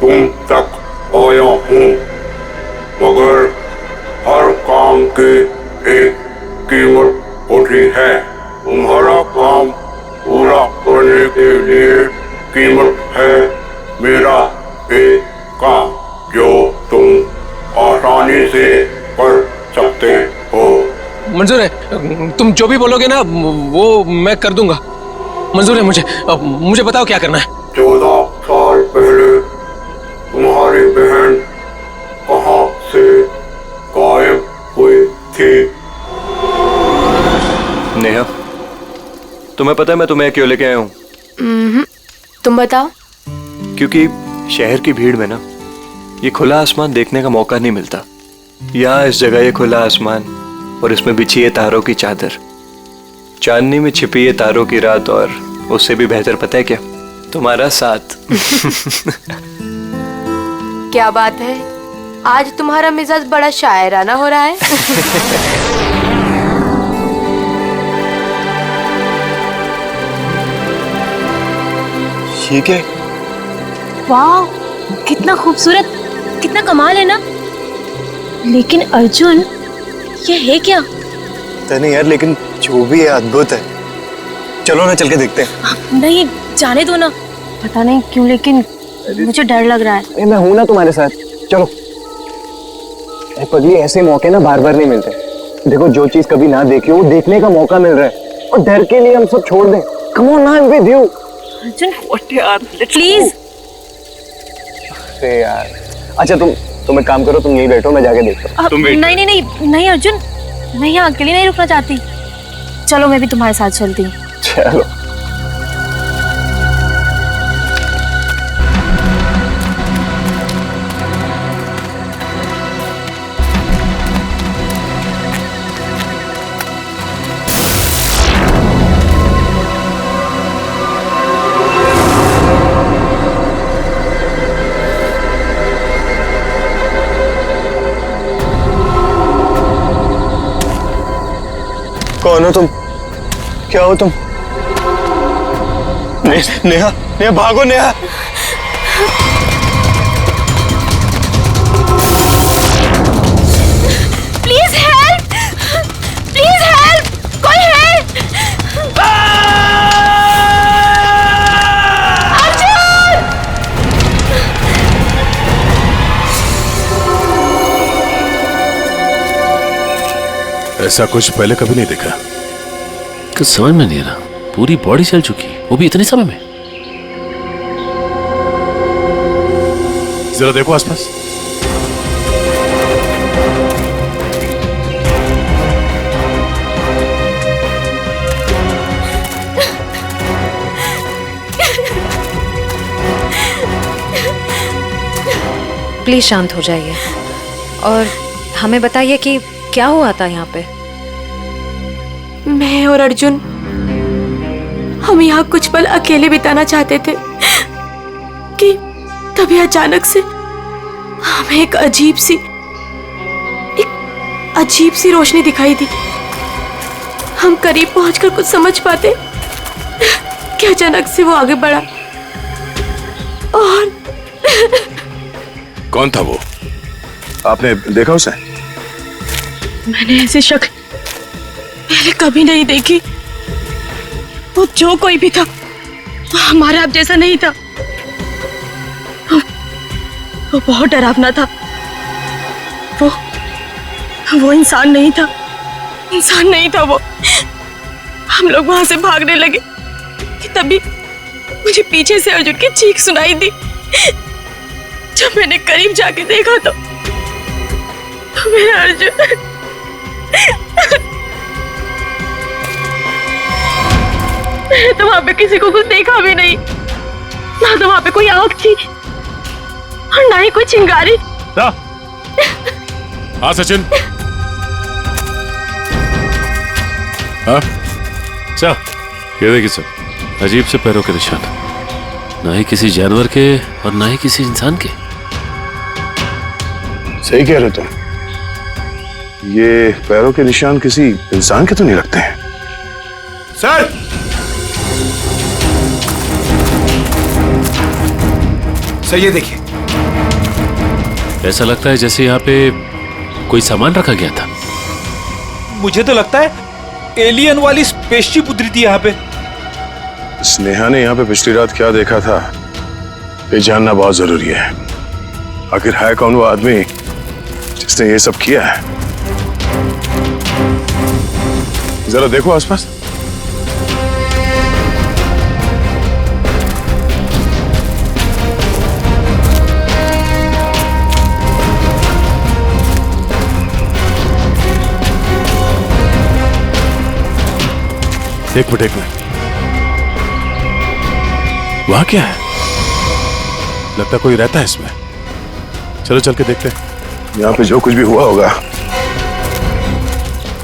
तुम तक आया हूँ। मगर हर काम की एक कीमत होती है। तुम्हारा काम पूरा करने के लिए कीमत है मेरा एक काम जो तुम आसानी से कर सकते हो। मंजूर है, तुम जो भी बोलोगे ना वो मैं कर दूंगा। मंजूर है मुझे। मुझे बताओ क्या करना है। 14 साल पहले तुम्हारी बहन कहाँ से गायब हुई थी? नेहा, तुम्हें पता है मैं तुम्हें क्यों लेके आया हूँ? तुम बताओ। क्योंकि शहर की भीड़ में ना ये खुला आसमान देखने का मौका नहीं मिलता। यहाँ इस जगह ये खुला आसमान और इसमें बिछी है तारों की चादर, चांदनी में छिपी है तारों की रात, और उससे भी बेहतर पता है क्या? तुम्हारा साथ। क्या बात है, आज तुम्हारा मिजाज बड़ा शायराना हो रहा है। ठीक है। वाह, कितना खूबसूरत, कितना कमाल है ना। लेकिन अर्जुन, ये है क्या? पता नहीं यार, लेकिन जो भी है अद्भुत है। चलो ना चल के देखते हैं। नहीं, जाने दो ना। पता नहीं क्यों लेकिन मुझे डर लग रहा है। मैं हूं ना तुम्हारे साथ, चलो। पगली, ऐसे मौके ना बार बार नहीं मिलते। देखो, जो चीज कभी ना देखी हो वो देखने का मौका मिल रहा है, और डर के लिए हम सब छोड़ दें। Come on, I am with you. Arjun, यार प्लीज। अरे यार, अच्छा तुम एक काम करो, तुम यहीं बैठो, मैं जाके देखता हूं। नहीं नहीं नहीं नहीं अर्जुन, मैं यहाँ अकेले नहीं रुकना चाहती। चलो, मैं भी तुम्हारे साथ चलती हूँ। चलो। कौन हो तुम? क्या हो तुम? नेहा, नेहा भागो Neha. Please help, please help, कोई हेल्प। अर्जुन! ऐसा कुछ पहले कभी नहीं देखा। कुछ समझ में नहीं आ रहा, पूरी बॉडी चल चुकी, वो भी इतने समय में। जरा देखो आसपास। प्लीज शांत हो जाइए और हमें बताइए कि क्या हुआ था यहाँ पे। मैं और अर्जुन, हम यहाँ कुछ पल अकेले बिताना चाहते थे कि तभी अचानक से हमें एक अजीब सी रोशनी दिखाई दी। हम करीब पहुंचकर कुछ समझ पाते कि अचानक से वो आगे बढ़ा और कौन था वो? आपने देखा उसे? मैंने ऐसी शक्ल पहले कभी नहीं देखी। वो जो कोई भी था, वो हमारा आप जैसा नहीं था। वो बहुत डरावना था। वो इंसान नहीं था, इंसान नहीं था वो। हम लोग वहां से भागने लगे कि तभी मुझे पीछे से अर्जुन की चीख सुनाई दी। जब मैंने करीब जाके देखा तो मेरा अर्जुन मैंने तो वहां पे किसी को कुछ देखा भी नहीं, ना तो वहां पे कोई आंख थी और ना ही कोई चिंगारी। हाँ सचिन। हाँ अच्छा, ये देखिए सर, अजीब से पैरों के निशान, ना ही किसी जानवर के और ना ही किसी इंसान के। सही कह रहे हो तुम, ये पैरों के निशान किसी इंसान के तो नहीं लगते हैं। सर, सर ये देखिए, ऐसा लगता है जैसे यहाँ पे कोई सामान रखा गया था। मुझे तो लगता है एलियन वाली स्पेसशिप उतरी थी यहाँ पे। स्नेहा ने यहाँ पे पिछली रात क्या देखा था, ये जानना बहुत जरूरी है। आखिर है कौन वो आदमी जिसने ये सब किया है? जरा देखो आसपास। एक मिनट वहां क्या है? लगता कोई रहता है इसमें। चलो चल के देखते हैं। यहाँ पे जो कुछ भी हुआ होगा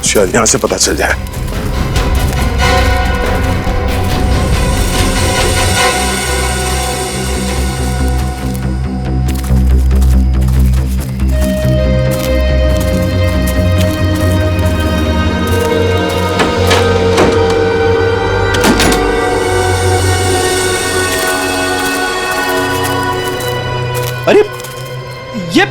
शायद यहाँ से पता चल जाए। अरे ये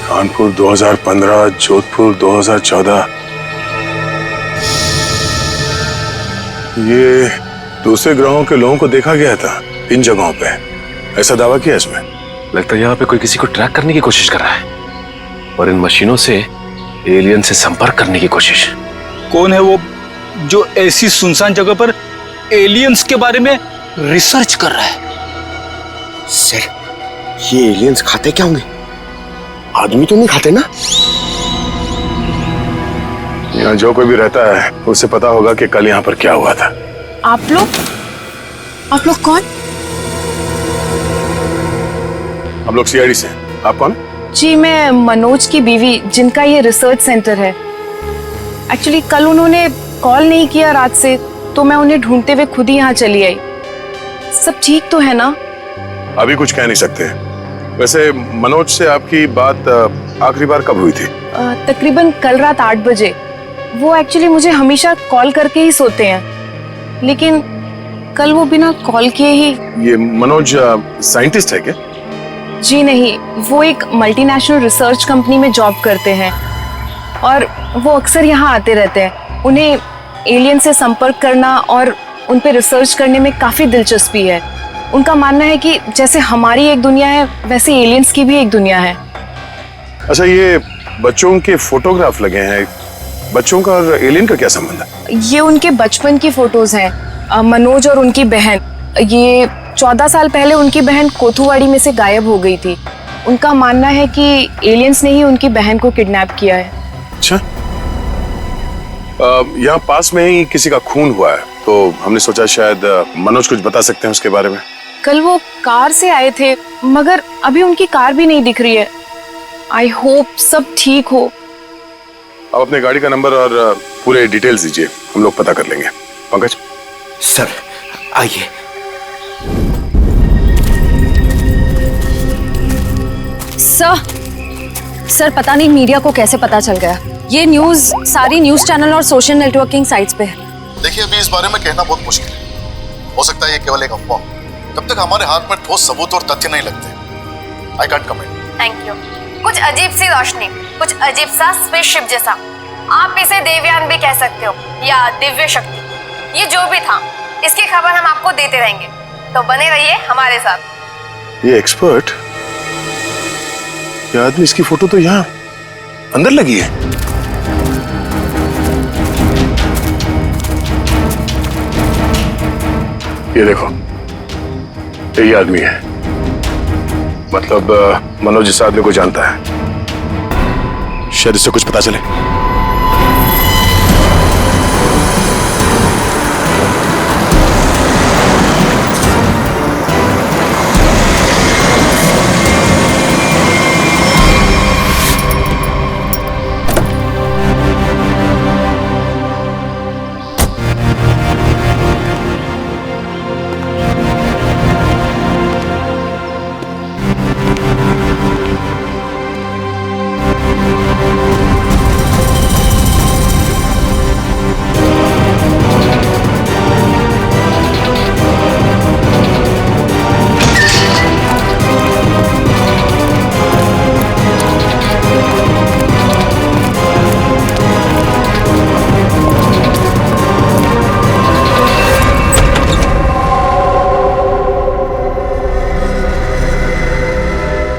कानपुर 2015, जोधपुर 2014। ये दूसरे ग्रहों के लोगों को देखा गया था इन जगहों पे, ऐसा दावा किया इसमें। लगता है यहाँ पे कोई किसी को ट्रैक करने की कोशिश कर रहा है और इन मशीनों से एलियन से संपर्क करने की कोशिश। कौन है वो जो ऐसी सुनसान जगह पर एलियंस के बारे में रिसर्च कर रहा है? सर, ये एलियंस खाते क्या होंगे? आदमी तो नहीं खाते ना? यहाँ जो कोई भी रहता है उसे पता होगा कि कल यहाँ पर क्या हुआ था। आप लोग कौन? हम लोग सीआईडी से। आप कौन? जी मैं मनोज की बीवी, जिनका ये रिसर्च सेंटर है। एक्चुअली कल उन्होंने कॉल नहीं किया रात से, तो मैं उन्हें ढूंढते हुए खुद ही यहाँ चली आई। सब ठीक तो है ना? अभी कुछ कह नहीं सकते। वैसे मनोज से आपकी बात आखिरी बार कब हुई थी? तकरीबन कल रात 8 बजे। वो एक्चुअली मुझे हमेशा कॉल करके ही सोते हैं, लेकिन कल वो बिना कॉल किए ही। ये मनोज साइंटिस्ट है क्या? जी नहीं, वो एक मल्टीनेशनल रिसर्च कंपनी में जॉब करते हैं और वो अक्सर यहाँ आते रहते हैं। उन्हें एलियन से संपर्क करना और उन पे रिसर्च करने में काफी दिलचस्पी है। उनका मानना है कि जैसे हमारी एक दुनिया है, वैसे एलियंस की भी एक दुनिया है। अच्छा, ये बच्चों के फोटोग्राफ लगे हैं, बच्चों का और एलियन का क्या संबंध है? ये उनके बचपन की फोटोज हैं, मनोज और उनकी बहन। ये 14 साल पहले उनकी बहन कोथुवाड़ी में से गायब हो गई थी। उनका मानना है कि एलियंस ने ही उनकी बहन को किडनैप किया है। अच्छा, यहाँ पास में ही किसी का खून हुआ है, तो हमने सोचा शायद मनोज कुछ बता सकते हैं उसके बारे में। कल वो कार से आए थे, मगर अभी उनकी कार भी नहीं दिख रही है। आई होप सब ठीक हो। आप अपने गाड़ी का नंबर और पूरे डिटेल्स दीजिए, हम लोग पता कर लेंगे। पंकज सर आइए। सर पता नहीं मीडिया को कैसे पता चल गया। ये न्यूज़ सारी न्यूज़ चैनल और सोशल नेटवर्किंग साइट्स पे है। देखिए, अभी इस बारे में कहना बहुत मुश्किल है। हो सकता है ये केवल एक अफवाह। जब तक हमारे हाथ में ठोस सबूत और तथ्य नहीं लगते, I can't comment. Thank you. कुछ अजीब सी रोशनी, कुछ अजीब सा स्पेसशिप जैसा, आप इसे देवयान भी कह सकते हो या दिव्य शक्ति। ये जो भी था, इसकी खबर हम आपको देते रहेंगे, तो बने रहिए हमारे साथ। ये एक्सपर्ट, ये आदमी, इसकी फोटो तो यहाँ अंदर लगी है। ये देखो, यही आदमी है। मतलब मनोज इस आदमी को जानता है, शायद इससे कुछ पता चले।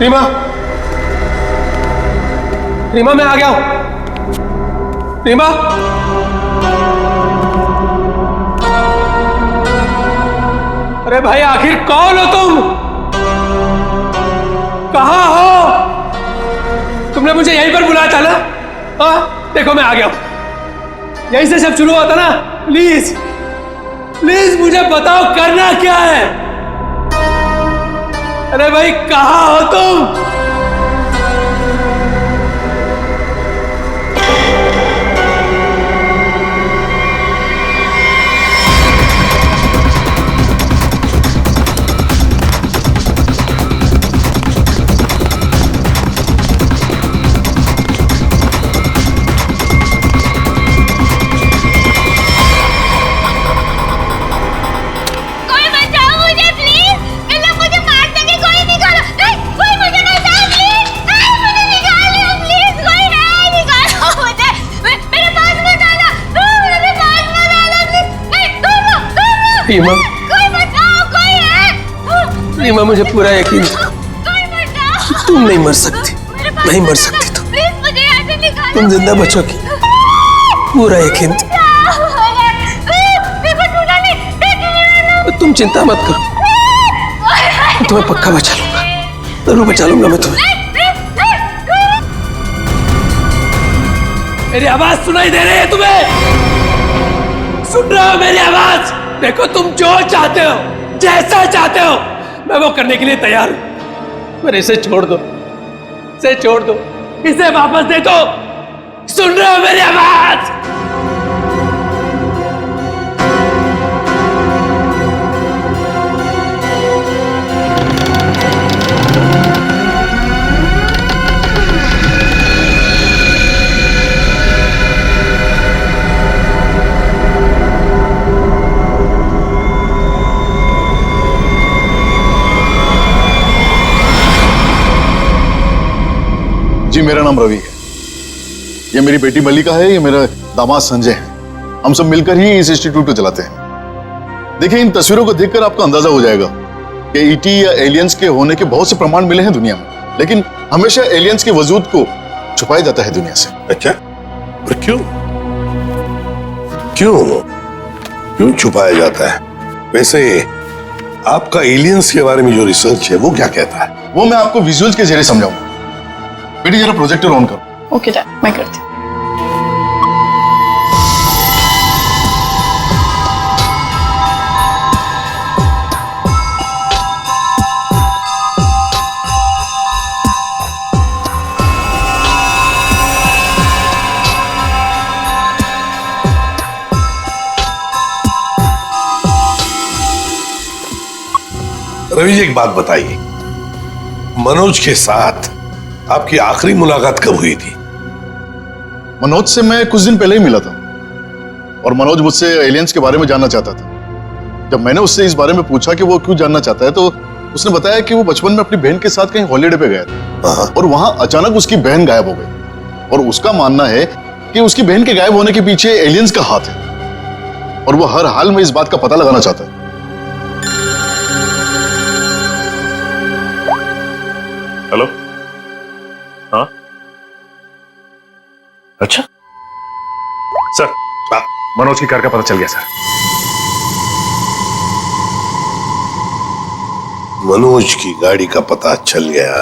रीमा, रीमा मैं आ गया हूं। रीमा, अरे भाई आखिर कौन हो तुम? कहां हो? तुमने मुझे यहीं पर बुलाया था ना? हाँ, देखो मैं आ गया हूं। यहीं से सब शुरू होता ना। प्लीज प्लीज मुझे बताओ करना क्या है। अरे भाई कहाँ हो तुम? रीमा, रीमा मुझे पूरा यकीन था तुम नहीं मर सकती, नहीं मर सकती तुम जिंदा बचोगी, पूरा यकीन था। तुम चिंता मत करो, मैं तुम्हें पक्का बचा लूंगा, जरूर बचा लूंगा मैं तुम्हें। मेरी आवाज सुनाई दे रही है तुम्हें? सुन रहे हो मेरी आवाज? देखो तुम जो चाहते हो, जैसा चाहते हो, मैं वो करने के लिए तैयार हूं, पर इसे छोड़ दो, इसे छोड़ दो, इसे वापस दे दो। सुन रहे हो मेरी आवाज? जी मेरा नाम रवि है, ये मेरी बेटी मल्लिका है, ये मेरा दामाद संजय है। हम सब मिलकर ही इस इंस्टीट्यूट को चलाते हैं। देखिए इन तस्वीरों को देखकर आपको अंदाजा हो जाएगा कि ईटी या एलियंस के होने के बहुत से प्रमाण मिले हैं दुनिया में, लेकिन हमेशा एलियंस के वजूद को छुपाया जाता है दुनिया से। अच्छा, और क्यों क्यों क्यों छुपाया जाता है? वैसे आपका एलियंस के बारे में जो रिसर्च है वो क्या कहता है? वो मैं आपको विजुअल्स के जरिए समझाऊंगा। बेटी जरा प्रोजेक्टर ऑन करो। ओके डैड, मैं करती हूँ। रवि जी एक बात बताइए, मनोज के साथ आपकी आखिरी मुलाकात कब हुई थी? मनोज से मैं कुछ दिन पहले ही मिला था और मनोज मुझसे एलियंस के बारे में जानना चाहता था। जब मैंने उससे इस बारे में पूछा कि वो क्यों जानना चाहता है, तो उसने बताया कि वो बचपन में अपनी बहन के साथ कहीं हॉलीडे पे गया था और वहां अचानक उसकी बहन गायब हो गई और उसका मानना है कि उसकी बहन के गायब होने के पीछे एलियंस का हाथ है और वो हर हाल में इस बात का पता लगाना चाहता है। हेलो, हाँ अच्छा सर, मनोज की कार का पता चल गया सर। मनोज की गाड़ी का पता चल गया।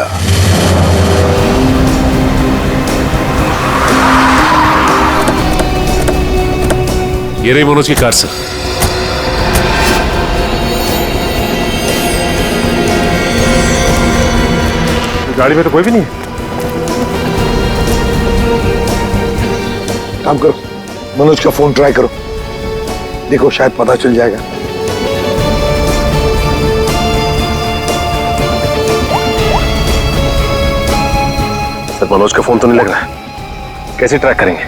ये रही मनोज की कार सर। गाड़ी में तो कोई भी नहीं है। काम करो, मनोज का फोन ट्राई करो, देखो शायद पता चल जाएगा। सर मनोज का फोन तो नहीं लग रहा है, कैसे ट्रैक करेंगे?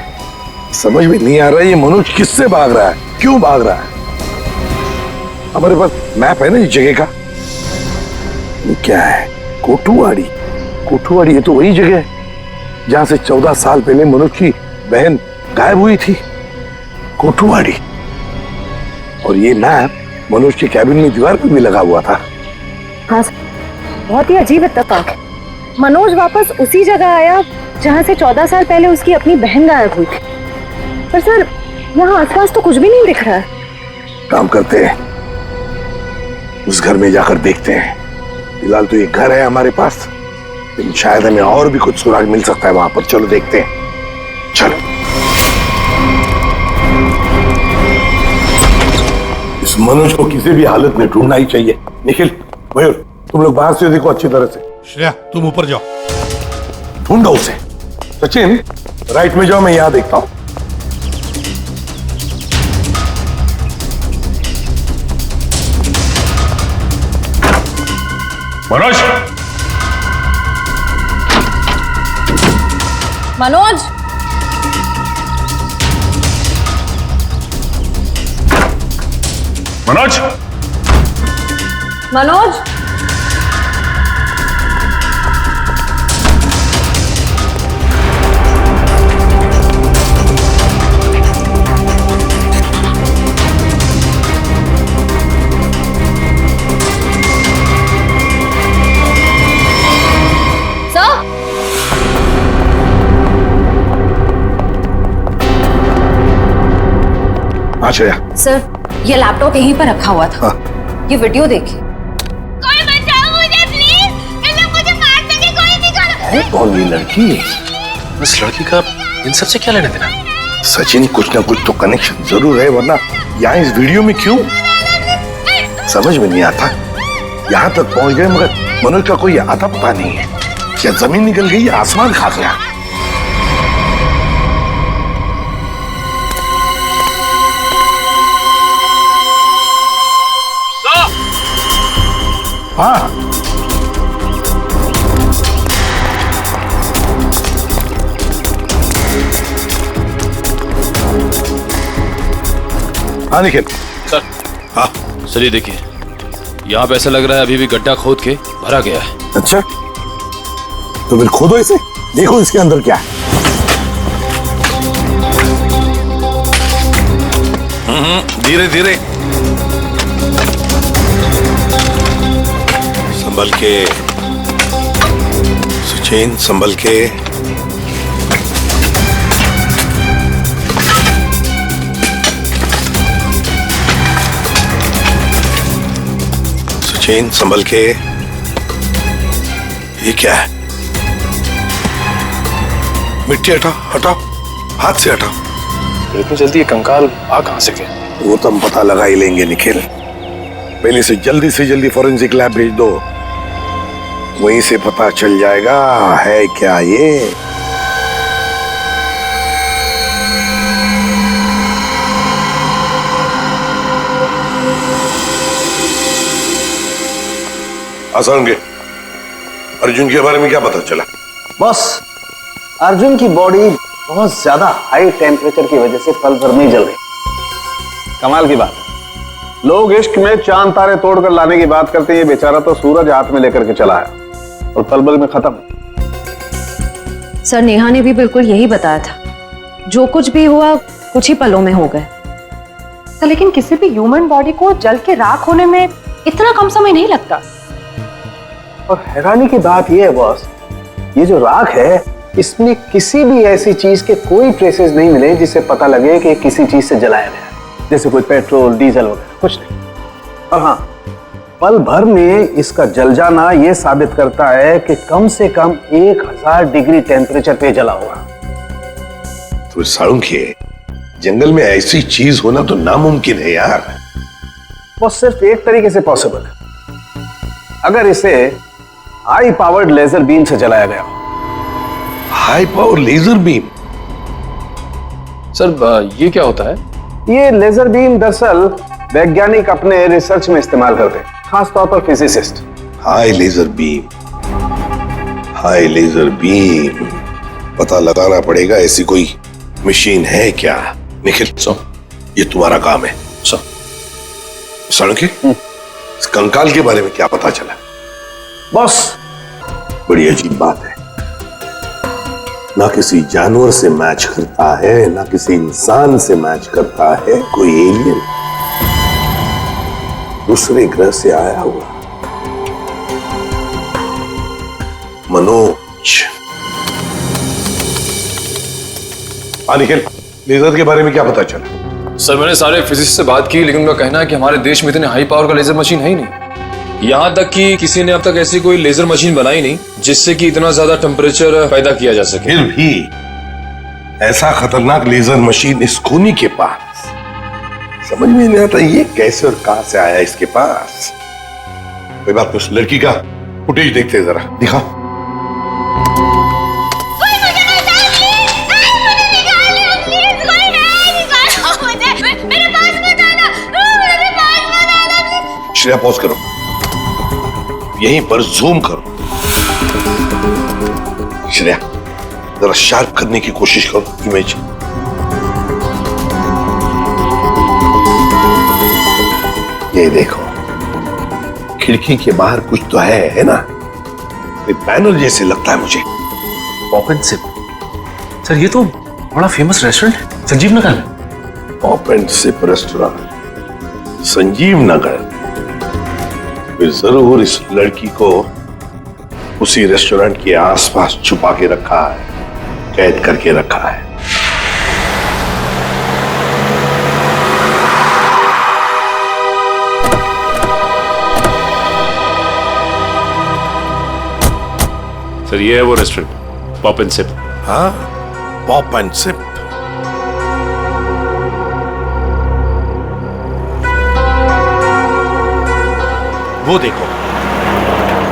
समझ में नहीं आ रहा है ये मनोज किससे भाग रहा है, क्यों भाग रहा है। हमारे पास मैप है ना इस जगह का। ये क्या है? कोठुवाड़ी। कोठुवाड़ी ये तो वही जगह है जहां से 14 साल पहले मनोज की बहन गायब हुई थी। कोठुवाड़ी। और ये मैप मनोज के कैबिन में दीवार पर भी लगा हुआ था। हाँ, बहुत ही अजीब इत्तेफाक है। मनोज वापस उसी जगह आया जहां से 14 साल पहले उसकी अपनी बहन गायब हुई थी। पर सर यहाँ आसपास तो कुछ भी नहीं दिख रहा है। काम करते हैं, उस घर में जाकर देखते हैं। फिलहाल तो ये घर है हमारे पास, लेकिन शायद हमें और भी कुछ सुराग मिल सकता है वहां पर। चलो देखते हैं, चलो। इस मनोज को किसी भी हालत में ढूंढना ही चाहिए। निखिल, मयूर, तुम लोग बाहर से देखो अच्छी तरह से। श्रेया तुम ऊपर जाओ। ढूंढो उसे। सचिन, राइट में जाओ, मैं यहां देखता हूं। मनोज, मनोज, मनोज, मनोज, श्रेया। सर, ये लैपटॉप यहीं पर रखा हुआ था। ये वीडियो देखिए। कोई बचाओ मुझे प्लीज, इन लोग मुझे मार देंगे, कोई निकालो। है कौन ये लड़की? इस लड़की का इन सब से क्या लेना देना? सचिन, कुछ ना कुछ तो कनेक्शन जरूर है, वरना यहाँ इस वीडियो में क्यों? समझ में नहीं आता। यहाँ तक पहुंच गए मगर मनोज का कोई आता पता नहीं है। क्या जमीन निकल गई या आसमान खा गया? हाँ, हाँ निखिल। सर। हाँ सर, ये देखिए, यहाँ पे ऐसा लग रहा है अभी भी गड्ढा खोद के भरा गया है। अच्छा, तो फिर खोदो इसे, देखो इसके अंदर क्या है। धीरे धीरे, संभल के सचिन, संभल के। सचिन, संभल के। ये क्या है? मिट्टी हटाओ, हटाओ, हाथ से हटाओ। इतनी जल्दी ये कंकाल आ कहां से गया? वो तो हम पता लगा ही लेंगे निखिल। पहले से जल्दी फॉरेंसिक लैब भेज दो, वहीं से पता चल जाएगा है क्या ये। आसान के अर्जुन के बारे में क्या पता चला? बॉस, अर्जुन की बॉडी बहुत ज्यादा हाई टेम्परेचर की वजह से पल भर में जल गई। कमाल की बात, लोग इश्क में चांद तारे तोड़कर लाने की बात करते हैं, ये बेचारा तो सूरज हाथ में लेकर के चला है और पल भर में खत्म। सर, नेहा ने भी बिल्कुल यही बताया था, जो कुछ भी हुआ कुछ ही पलों में हो गए। तो लेकिन किसी भी ह्यूमन बॉडी को जल के राख होने में इतना कम समय नहीं लगता। और हैरानी की बात यह है बॉस, ये जो राख है इसमें किसी भी ऐसी चीज के कोई ट्रेसेस नहीं मिले जिससे पता लगे कि किसी चीज से जलाया गया, जैसे कोई पेट्रोल, डीजल वगैरह, कुछ नहीं। और हाँ, पल भर में इसका जल जाना यह साबित करता है कि कम से कम 1000 डिग्री टेम्परेचर पे जला हुआ। तो साळुंखे, जंगल में ऐसी चीज होना तो नामुमकिन है यार। वो सिर्फ एक तरीके से पॉसिबल है, अगर इसे हाई पावर्ड लेजर बीम से जलाया गया। High power laser beam? Sir, ये क्या होता है? ये लेजर बीम दरअसल वैज्ञानिक अपने रिसर्च में इस्तेमाल करते हैं, खासतौर पर physicist. High laser beam, high laser beam, पता लगाना पड़ेगा ऐसी कोई मशीन है क्या। निखिल, ये तुम्हारा काम है। साळुंखे, इस कंकाल के बारे में क्या पता चला? बॉस, बड़ी अजीब बात है, ना किसी जानवर से मैच करता है, ना किसी इंसान से मैच करता है। कोई एलियन दूसरे ग्रह से आया हुआ। मनोज। निखिल, लेजर के बारे में क्या पता चला? सर, मैंने सारे फिजिसिस्ट से बात की, लेकिन उनका कहना है कि हमारे देश में इतने हाई पावर का लेजर मशीन है ही नहीं। यहाँ तक कि किसी ने अब तक ऐसी कोई लेजर मशीन बनाई नहीं जिससे कि इतना ज्यादा टेम्परेचर पैदा किया जा सके। फिर भी ऐसा खतरनाक लेजर मशीन इस खूनी के पास समझ में नहीं आता ये कैसे और कहां से आया इसके पास। कोई बात नहीं, उस लड़की का फुटेज देखते हैं जरा, दिखाओ। श्रेया पॉज करो, यहीं पर जूम करो। श्रेया जरा शार्प करने की कोशिश करो इमेज। ये देखो, खिड़की के बाहर कुछ तो है ना? ये बैनर जैसे लगता है मुझे। पॉप एंड सिप, सर ये तो बड़ा फेमस रेस्टोरेंट है संजीव नगर में। Pop and sip restaurant Sanjeev Nagar, फिर जरूर इस लड़की को उसी रेस्टोरेंट के आसपास छुपा के रखा है, कैद करके रखा है। सर ये है वो रेस्टोरेंट, पॉप एंड सिप। हाँ, पॉप एंड सिप। वो देखो,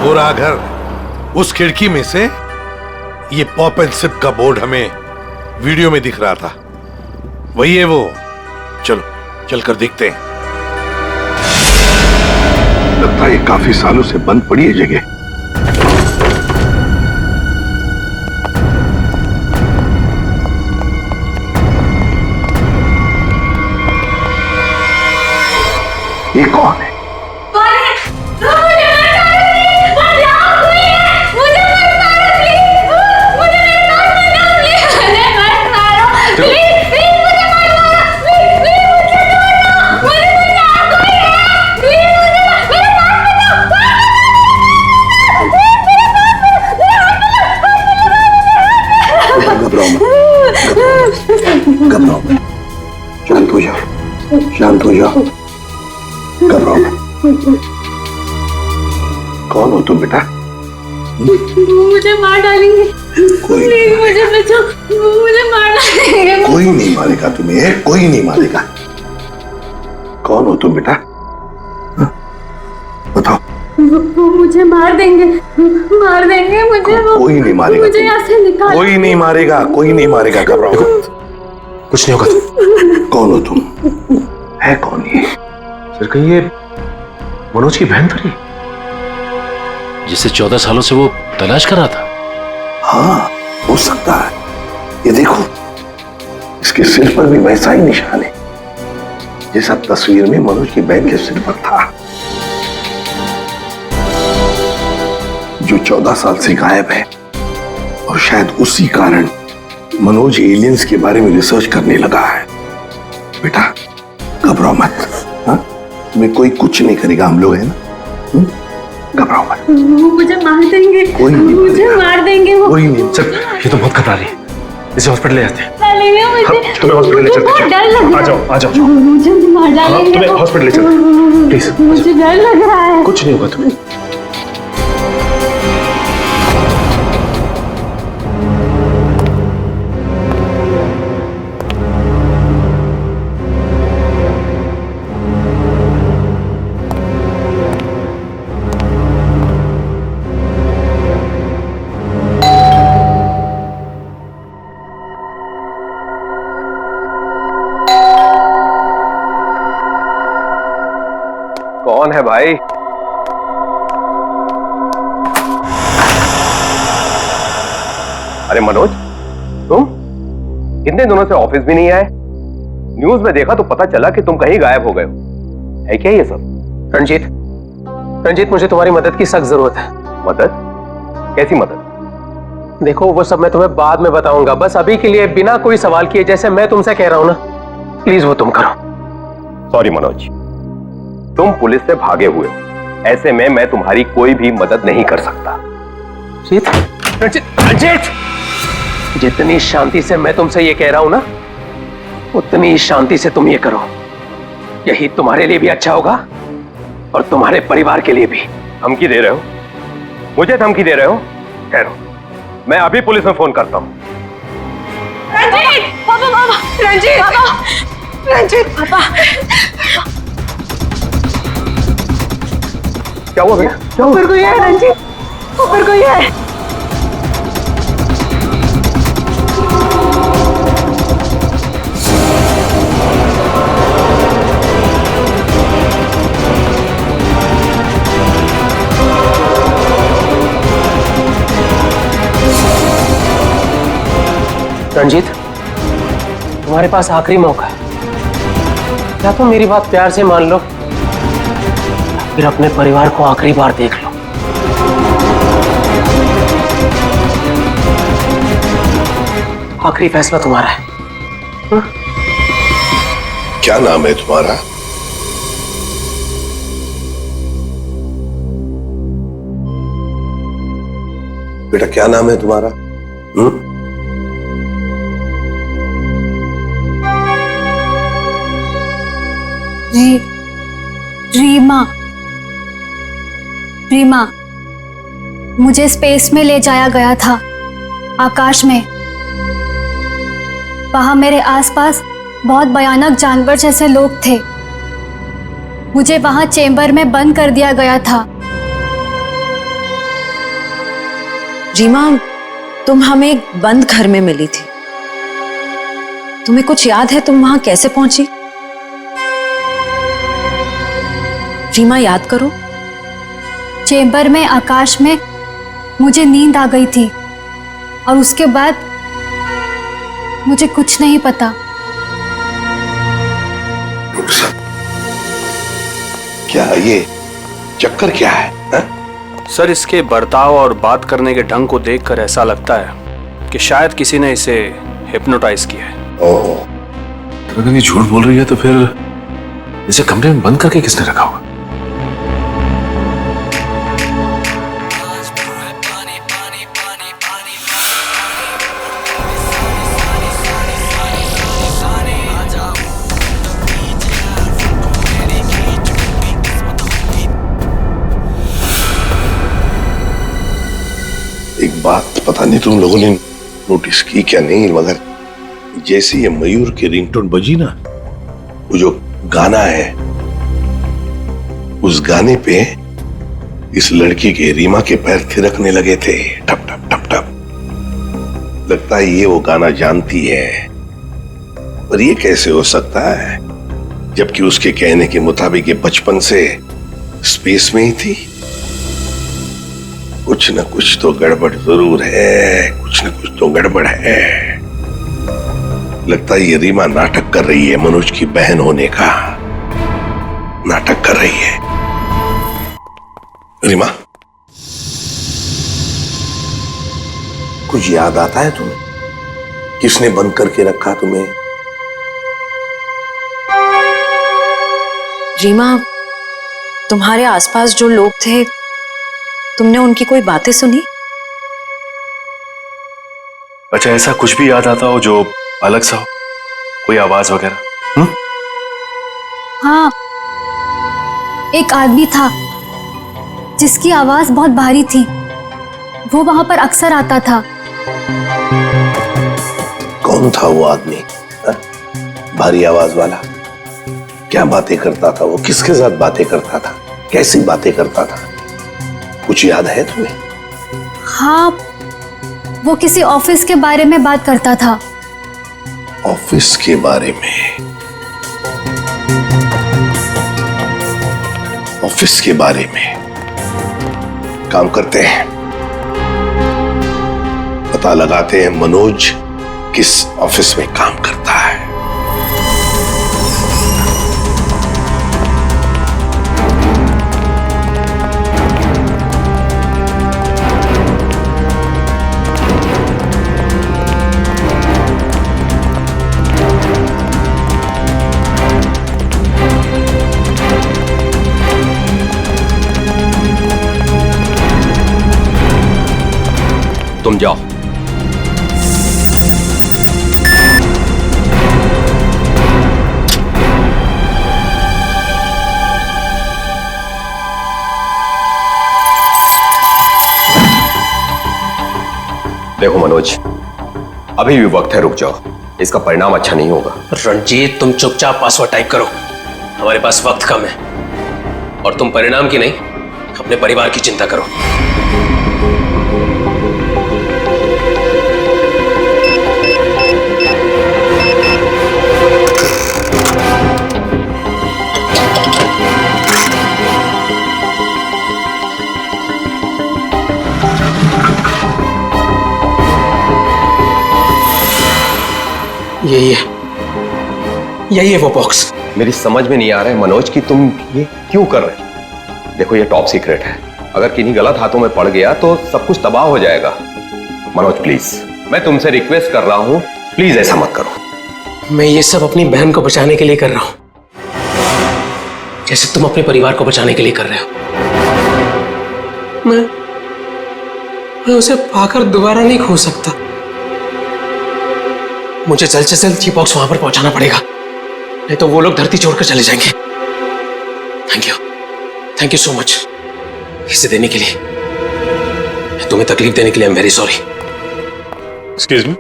पूरा घर, उस खिड़की में से ये पॉप एंड सिप का बोर्ड हमें वीडियो में दिख रहा था। वही है वो। चलो चलकर देखते हैं। लगता है काफी सालों से बंद पड़ी है जगह। ये कौन है? घबराओ मत, शांत हो जाओ, शांत हो जाओ, घबराओ मत। कौन हो तुम बेटा? मुझे मार डालेंगे, प्लीज मुझे बचाओ, मुझे मार डालेंगे। कोई नहीं मारेगा तुम्हें, कोई नहीं मारेगा। कौन हो तुम बेटा? बताओ। वो मुझे मार देंगे, मार देंगे मुझे। कोई नहीं मारेगा, मुझे यहाँ से निकाल। कोई नहीं मारेगा, कोई नहीं मारेगा, घबराओ मत। कुछ नहीं होगा। कौन हो तुम? है कौन ये? सर कहीं ये मनोज की बहन तो नहीं, जिसे 14 सालों से वो तलाश कर रहा था? हाँ, हो सकता है। ये देखो, इसके सिर पर भी वैसा ही निशान है जैसा तस्वीर में मनोज की बहन के सिर पर था, जो 14 साल से गायब है। और शायद उसी कारण मनोज एलियंस के बारे में रिसर्च करने लगा है। बेटा घबराओ मत, हाँ? तुम्हें कोई कुछ नहीं करेगा, हम लोग हैं ना। घबराओ मत। मुझे मार देंगे, कोई नहीं, मुझे मार देंगे वो। कोई नहीं। सर ये तो बहुत घबरा रही है, इसे हॉस्पिटल ले जाते हैं। मुझे तुम्हें हॉस्पिटल ले चलते हैं। डर लग रहा है। आ जाओ, आ जाओ। मुझे मार डालेंगे। तुम्हें हॉस्पिटल ले चलते हैं, प्लीज। मुझे डर लग रहा है। कुछ नहीं होगा तुम्हें। कौन है भाई? अरे मनोज, तुम कितने दिनों से ऑफिस भी नहीं आए? न्यूज में देखा तो पता चला कि तुम कहीं गायब हो गए हो। है क्या ये सब? रंजीत मुझे तुम्हारी मदद की सख्त जरूरत है। मदद? कैसी मदद? देखो वो सब मैं तुम्हें बाद में बताऊंगा, बस अभी के लिए बिना कोई सवाल किए जैसे मैं तुमसे कह रहा हूं ना, प्लीज वो तुम करो। सॉरी मनोज, तुम पुलिस से भागे हुए हो, ऐसे में मैं तुम्हारी कोई भी मदद नहीं कर सकता। रंजीत, जितनी शांति से मैं तुमसे ये कह रहा हूं ना, उतनी शांति से तुम ये करो। यही तुम्हारे लिए भी अच्छा होगा और तुम्हारे परिवार के लिए भी। धमकी दे रहे हो? मुझे धमकी दे रहे हो? ठहरो, मैं अभी पुलिस में फोन करता हूं। रंजीत! बाबा, बाबा, रंजीत! बाबा! रंजीत पापा क्या हुआ बेटा? ऊपर कोई है रंजीत, ऊपर कोई है। रंजीत, तुम्हारे पास आखिरी मौका है। क्या तुम मेरी बात प्यार से मान लो, फिर अपने परिवार को आखिरी बार देख लो। आखिरी फैसला तुम्हारा है। क्या नाम है तुम्हारा? बेटा क्या नाम है तुम्हारा? रीमा। रीमा, मुझे स्पेस में ले जाया गया था, आकाश में। वहां मेरे आसपास बहुत भयानक जानवर जैसे लोग थे। मुझे वहां चेंबर में बंद कर दिया गया था। रीमा, तुम हमें एक बंद घर में मिली थी। तुम्हें कुछ याद है तुम वहां कैसे पहुंची? रीमा याद करो। चेंबर में आकाश में मुझे नींद आ गई थी और उसके बाद मुझे कुछ नहीं पता। क्या ये चक्कर क्या है? सर, इसके बर्ताव और बात करने के ढंग को देखकर ऐसा लगता है कि शायद किसी ने इसे हिप्नोटाइज किया है। ओह, अगर ये झूठ बोल रही है तो फिर इसे कमरे में बंद करके किसने रखा होगा? एक बात पता नहीं तुम लोगों ने नोटिस की क्या नहीं, मगर जैसे ये मयूर की रिंगटोन बजी ना, वो जो गाना है, उस गाने पे इस लड़की के रीमा के पैर थिरकने लगे थे, ठप ठप ठप ठप। लगता है ये वो गाना जानती है, पर ये कैसे हो सकता है जबकि उसके कहने के मुताबिक ये बचपन से स्पेस में ही थी। कुछ न कुछ तो गड़बड़ जरूर है, कुछ न कुछ तो गड़बड़ है। लगता है ये रीमा नाटक कर रही है, मनोज की बहन होने का नाटक कर रही है। रीमा, कुछ याद आता है तुम्हें? किसने बंद करके रखा तुम्हें? रीमा, तुम्हारे आसपास जो लोग थे, तुमने उनकी कोई बातें सुनी? अच्छा, ऐसा कुछ भी याद आता हो जो अलग सा हो, कोई आवाज वगैरह? हाँ, एक आदमी था जिसकी आवाज बहुत भारी थी। वो वहां पर अक्सर आता था। कौन था वो आदमी? भारी आवाज वाला? क्या बातें करता था वो? किसके साथ बातें करता था? कैसी बातें करता था? कुछ याद है तुम्हें? हाँ, वो किसी ऑफिस के बारे में बात करता था। ऑफिस के बारे में? ऑफिस के बारे में? काम करते हैं, पता लगाते हैं मनोज किस ऑफिस में काम करता है। तुम जाओ। देखो मनोज, अभी भी वक्त है, रुक जाओ। इसका परिणाम अच्छा नहीं होगा। रंजीत, तुम चुपचाप पासवर्ड टाइप करो, हमारे पास वक्त कम है। और तुम परिणाम की नहीं, अपने परिवार की चिंता करो। यही है वो बॉक्स। मेरी समझ में नहीं आ रहा है मनोज कि तुम ये क्यों कर रहे हो। देखो ये टॉप सीक्रेट है, अगर किन्हीं गलत हाथों में पड़ गया तो सब कुछ तबाह हो जाएगा। मनोज प्लीज, मैं तुमसे रिक्वेस्ट कर रहा हूं, प्लीज ऐसा मत करो। मैं ये सब अपनी बहन को बचाने के लिए कर रहा हूं, जैसे तुम अपने परिवार को बचाने के लिए कर रहे हो। मैं उसे पाकर दोबारा नहीं खो सकता। मुझे जल्द से जल्द ये बॉक्स वहां पर पहुंचाना पड़ेगा, नहीं तो वो लोग धरती छोड़कर चले जाएंगे। थैंक यू सो मच इसे देने के लिए, तुम्हें तकलीफ देने के लिए। I am very sorry. Excuse me,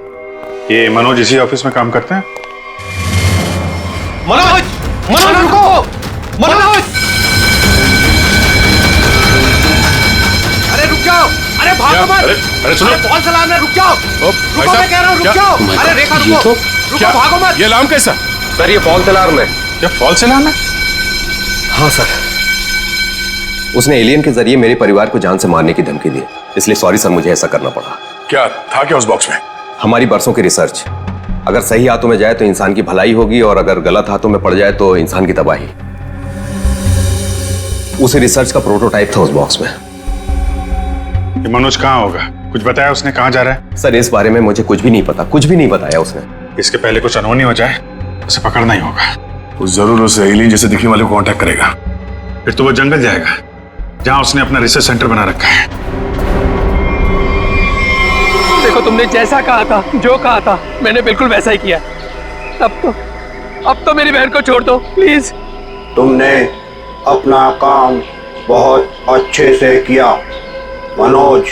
ये मनोज इसी ऑफिस में काम करते हैं? मनोज, मनोज रुको, मनोज! अरे रुक जाओ, अरे भागो मत! अरे सुनो, फॉल्स अलार्म है, रुक जाओ! रुको, मैं कह रहा हूँ रुक जाओ! अरे रेखा रुको, रुको, भागो मत! ये अलार्म कैसा? सर ये फॉल्स अलार्म है। क्या फॉल्स अलार्म है? हाँ सर, उसने एलियन के जरिए मेरे परिवार को जान से मारने की धमकी दी, इसलिए सॉरी सर, मुझे ऐसा करना पड़ा। क्या था क्या उस बॉक्स में? हमारी बरसों की रिसर्च, अगर सही हाथों में जाए तो इंसान की भलाई होगी, और अगर गलत हाथों में पड़ जाए तो इंसान की तबाही। उस रिसर्च का प्रोटोटाइप था उस बॉक्स में। ये मनोज कहाँ होगा? कुछ बताया उसने? कहाँ जा रहा है? सर इस बारे में मुझे कुछ भी नहीं पता, कुछ भी नहीं बताया उसने। इसके पहले कुछ अनहोनी हो जाए, उसे पकड़ना ही होगा। वो जरूर उस एलियन जैसे दिखने वाले को कांटेक्ट करेगा। फिर तो वो जंगल जाएगा जहां उसने अपना रिसर्च सेंटर बना रखा है। देखो तुमने जैसा कहा था, जो कहा था, मैंने बिल्कुल वैसा ही किया। अब तो मेरी बहन को छोड़ दो प्लीज। तुमने अपना काम बहुत अच्छे से किया मनोज,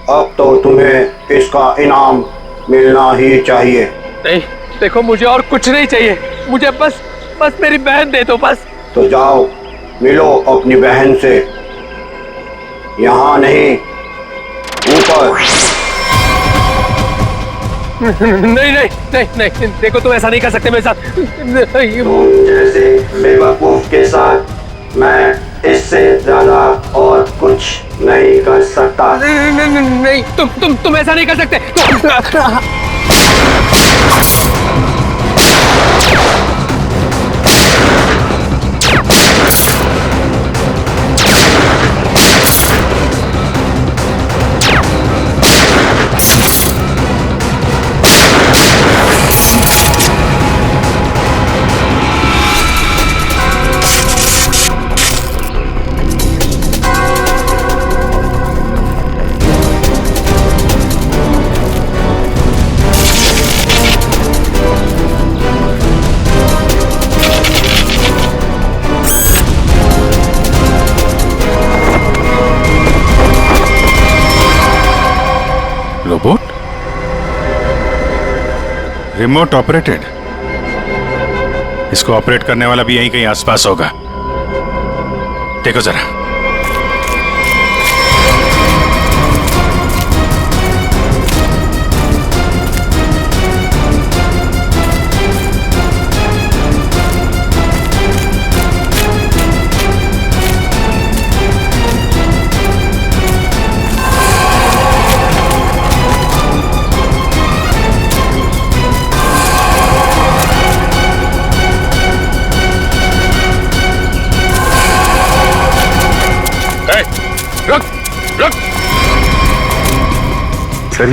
अब तो तुम्हें इसका इनाम मिलना ही चाहिए। नहीं, देखो मुझे और कुछ नहीं चाहिए, मुझे बस मेरी बहन दे दो बस। तो जाओ मिलो अपनी बहन से, यहाँ नहीं ऊपर। नहीं, देखो तुम ऐसा नहीं कर सकते मेरे साथ। तुम जैसे बेवकूफ के साथ मैं इससे ज्यादा और कुछ नहीं कर सकता। नहीं, तुम ऐसा नहीं कर सकते। रोबोट? Remote operated? इसको ऑपरेट करने वाला भी यहीं कहीं आसपास होगा। देखो जरा। सर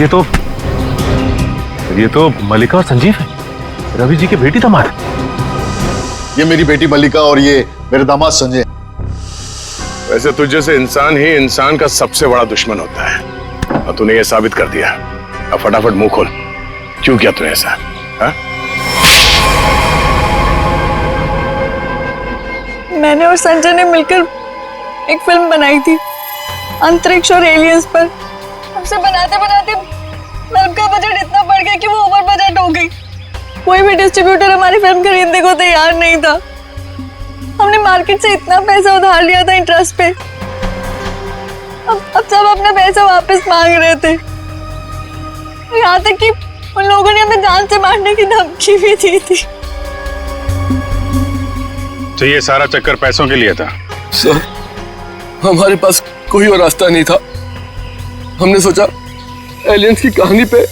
ये तो मल्लिका और संजीव है, रवि जी की बेटी दामाद। ये मेरी बेटी मल्लिका और ये मेरे दामाद संजय। वैसे तुझ जैसे इंसान ही इंसान का सबसे बड़ा दुश्मन होता है, और तूने ये साबित कर दिया। अब फटाफट मुंह खोल, क्यों किया तूने ऐसा? हाँ? मैंने और संजय ने मिलकर एक फिल्म बनाई थी अंतरिक्ष और एलियंस पर। हमसे बनाते बनाते फिल्म का बजट इतना बढ़ गया कि वो ओवर बजट हो गई। कोई भी डिस्ट्रीब्यूटर हमारी फिल्म खरीदने को तैयार नहीं था। हमने मार्केट से इतना पैसा उधार लिया था इंटरेस्ट पे। अब सब अपना पैसा वापस मांग रहे थे। यहाँ तक कि उन लोगों ने हमें जान से मारने की धमकी भी दी थी। तो ये सारा चक्कर पैसों के लिए था? सर, हमारे पास कोई और रास्ता नहीं था। हमने सोचा एलियंस की कहानी पे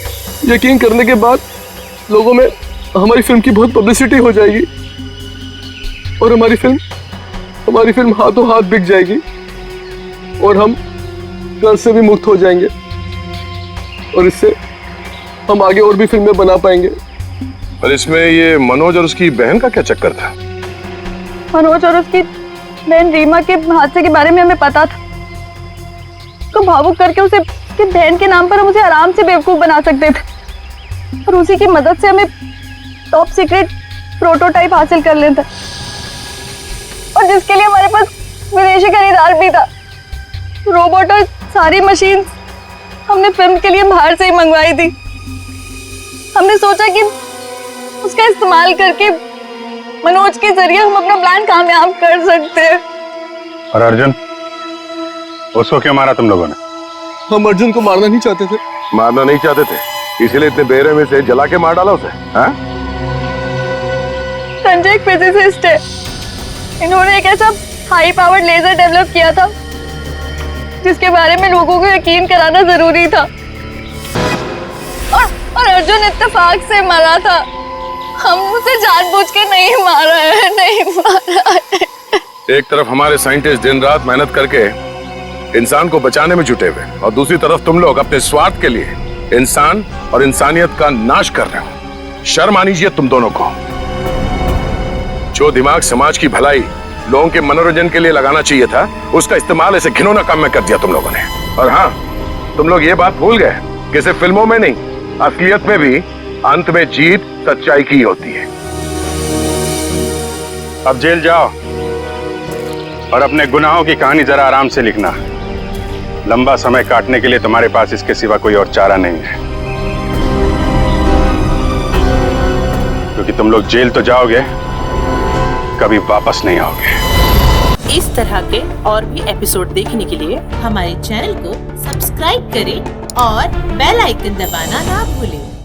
यकीन करने के बाद लोगों में हमारी फिल्म की बहुत पब्लिसिटी हो जाएगी और हमारी फिल्म हाथों हाथ बिक जाएगी और हम कर्ज से भी मुक्त हो जाएंगे और इससे हम आगे और भी फिल्में बना पाएंगे। पर इसमें ये मनोज और उसकी बहन का क्या चक्कर था? मनोज और उसकी बहन रीमा के हादसे के बारे में हमें पता था। तो भावुक करके उसे उसकी बहन के नाम पर हम उसे आराम से बेवकूफ बना सकते थे और उसी की मदद से हमें टॉप सीक्रेट प्रोटोटाइप हासिल कर लेता और जिसके लिए हमारे पास विदेशी खरीदार भी था। रोबोट और सारी मशीन हमने फिल्म के लिए बाहर से ही मंगवाई थी। हमने सोचा कि उसका इस्तेमाल करके मनोज के जरिए हम अपना प्लान कामयाब कर सकते हैं। और अर्जुन, उसको क्यों मारा तुम लोगों ने? हम अर्जुन को मारना नहीं चाहते थे। मारना नहीं चाहते थे, इसलिए इतने बेरहमी से जला के मार डाला उसे? हाँ? संजय एक फिजिसिस्ट है। इन्होंने एक ऐसा हाई पावर्ड लेजर डेवलप किया था जिसके बारे में लोगों को यकीन कराना जरूरी था और अर्जुन इत्तेफाक से मरा था। हम उसे जानबूझ के नहीं मारा है। एक तरफ हमारे साइंटिस्ट दिन रात मेहनत करके इंसान को बचाने में जुटे हुए और दूसरी तरफ तुम लोग अपने स्वार्थ के लिए इंसान और इंसानियत का नाश कर रहे हो। शर्म आनी चाहिए तुम दोनों को। जो दिमाग समाज की भलाई, लोगों के मनोरंजन के लिए लगाना चाहिए था, उसका इस्तेमाल ऐसे घिनौना काम में कर दिया तुम लोगों ने। और हाँ, तुम लोग ये बात भूल गए कि सिर्फ फिल्मों में नहीं, असलियत में भी अंत में जीत सच्चाई की होती है। अब जेल जाओ और अपने गुनाहों की कहानी जरा आराम से लिखना। लंबा समय काटने के लिए तुम्हारे पास इसके सिवा कोई और चारा नहीं है, क्योंकि तुम लोग जेल तो जाओगे, कभी वापस नहीं आओगे। इस तरह के और भी एपिसोड देखने के लिए हमारे चैनल को सब्सक्राइब करें और बेल आइकन दबाना ना भूलें।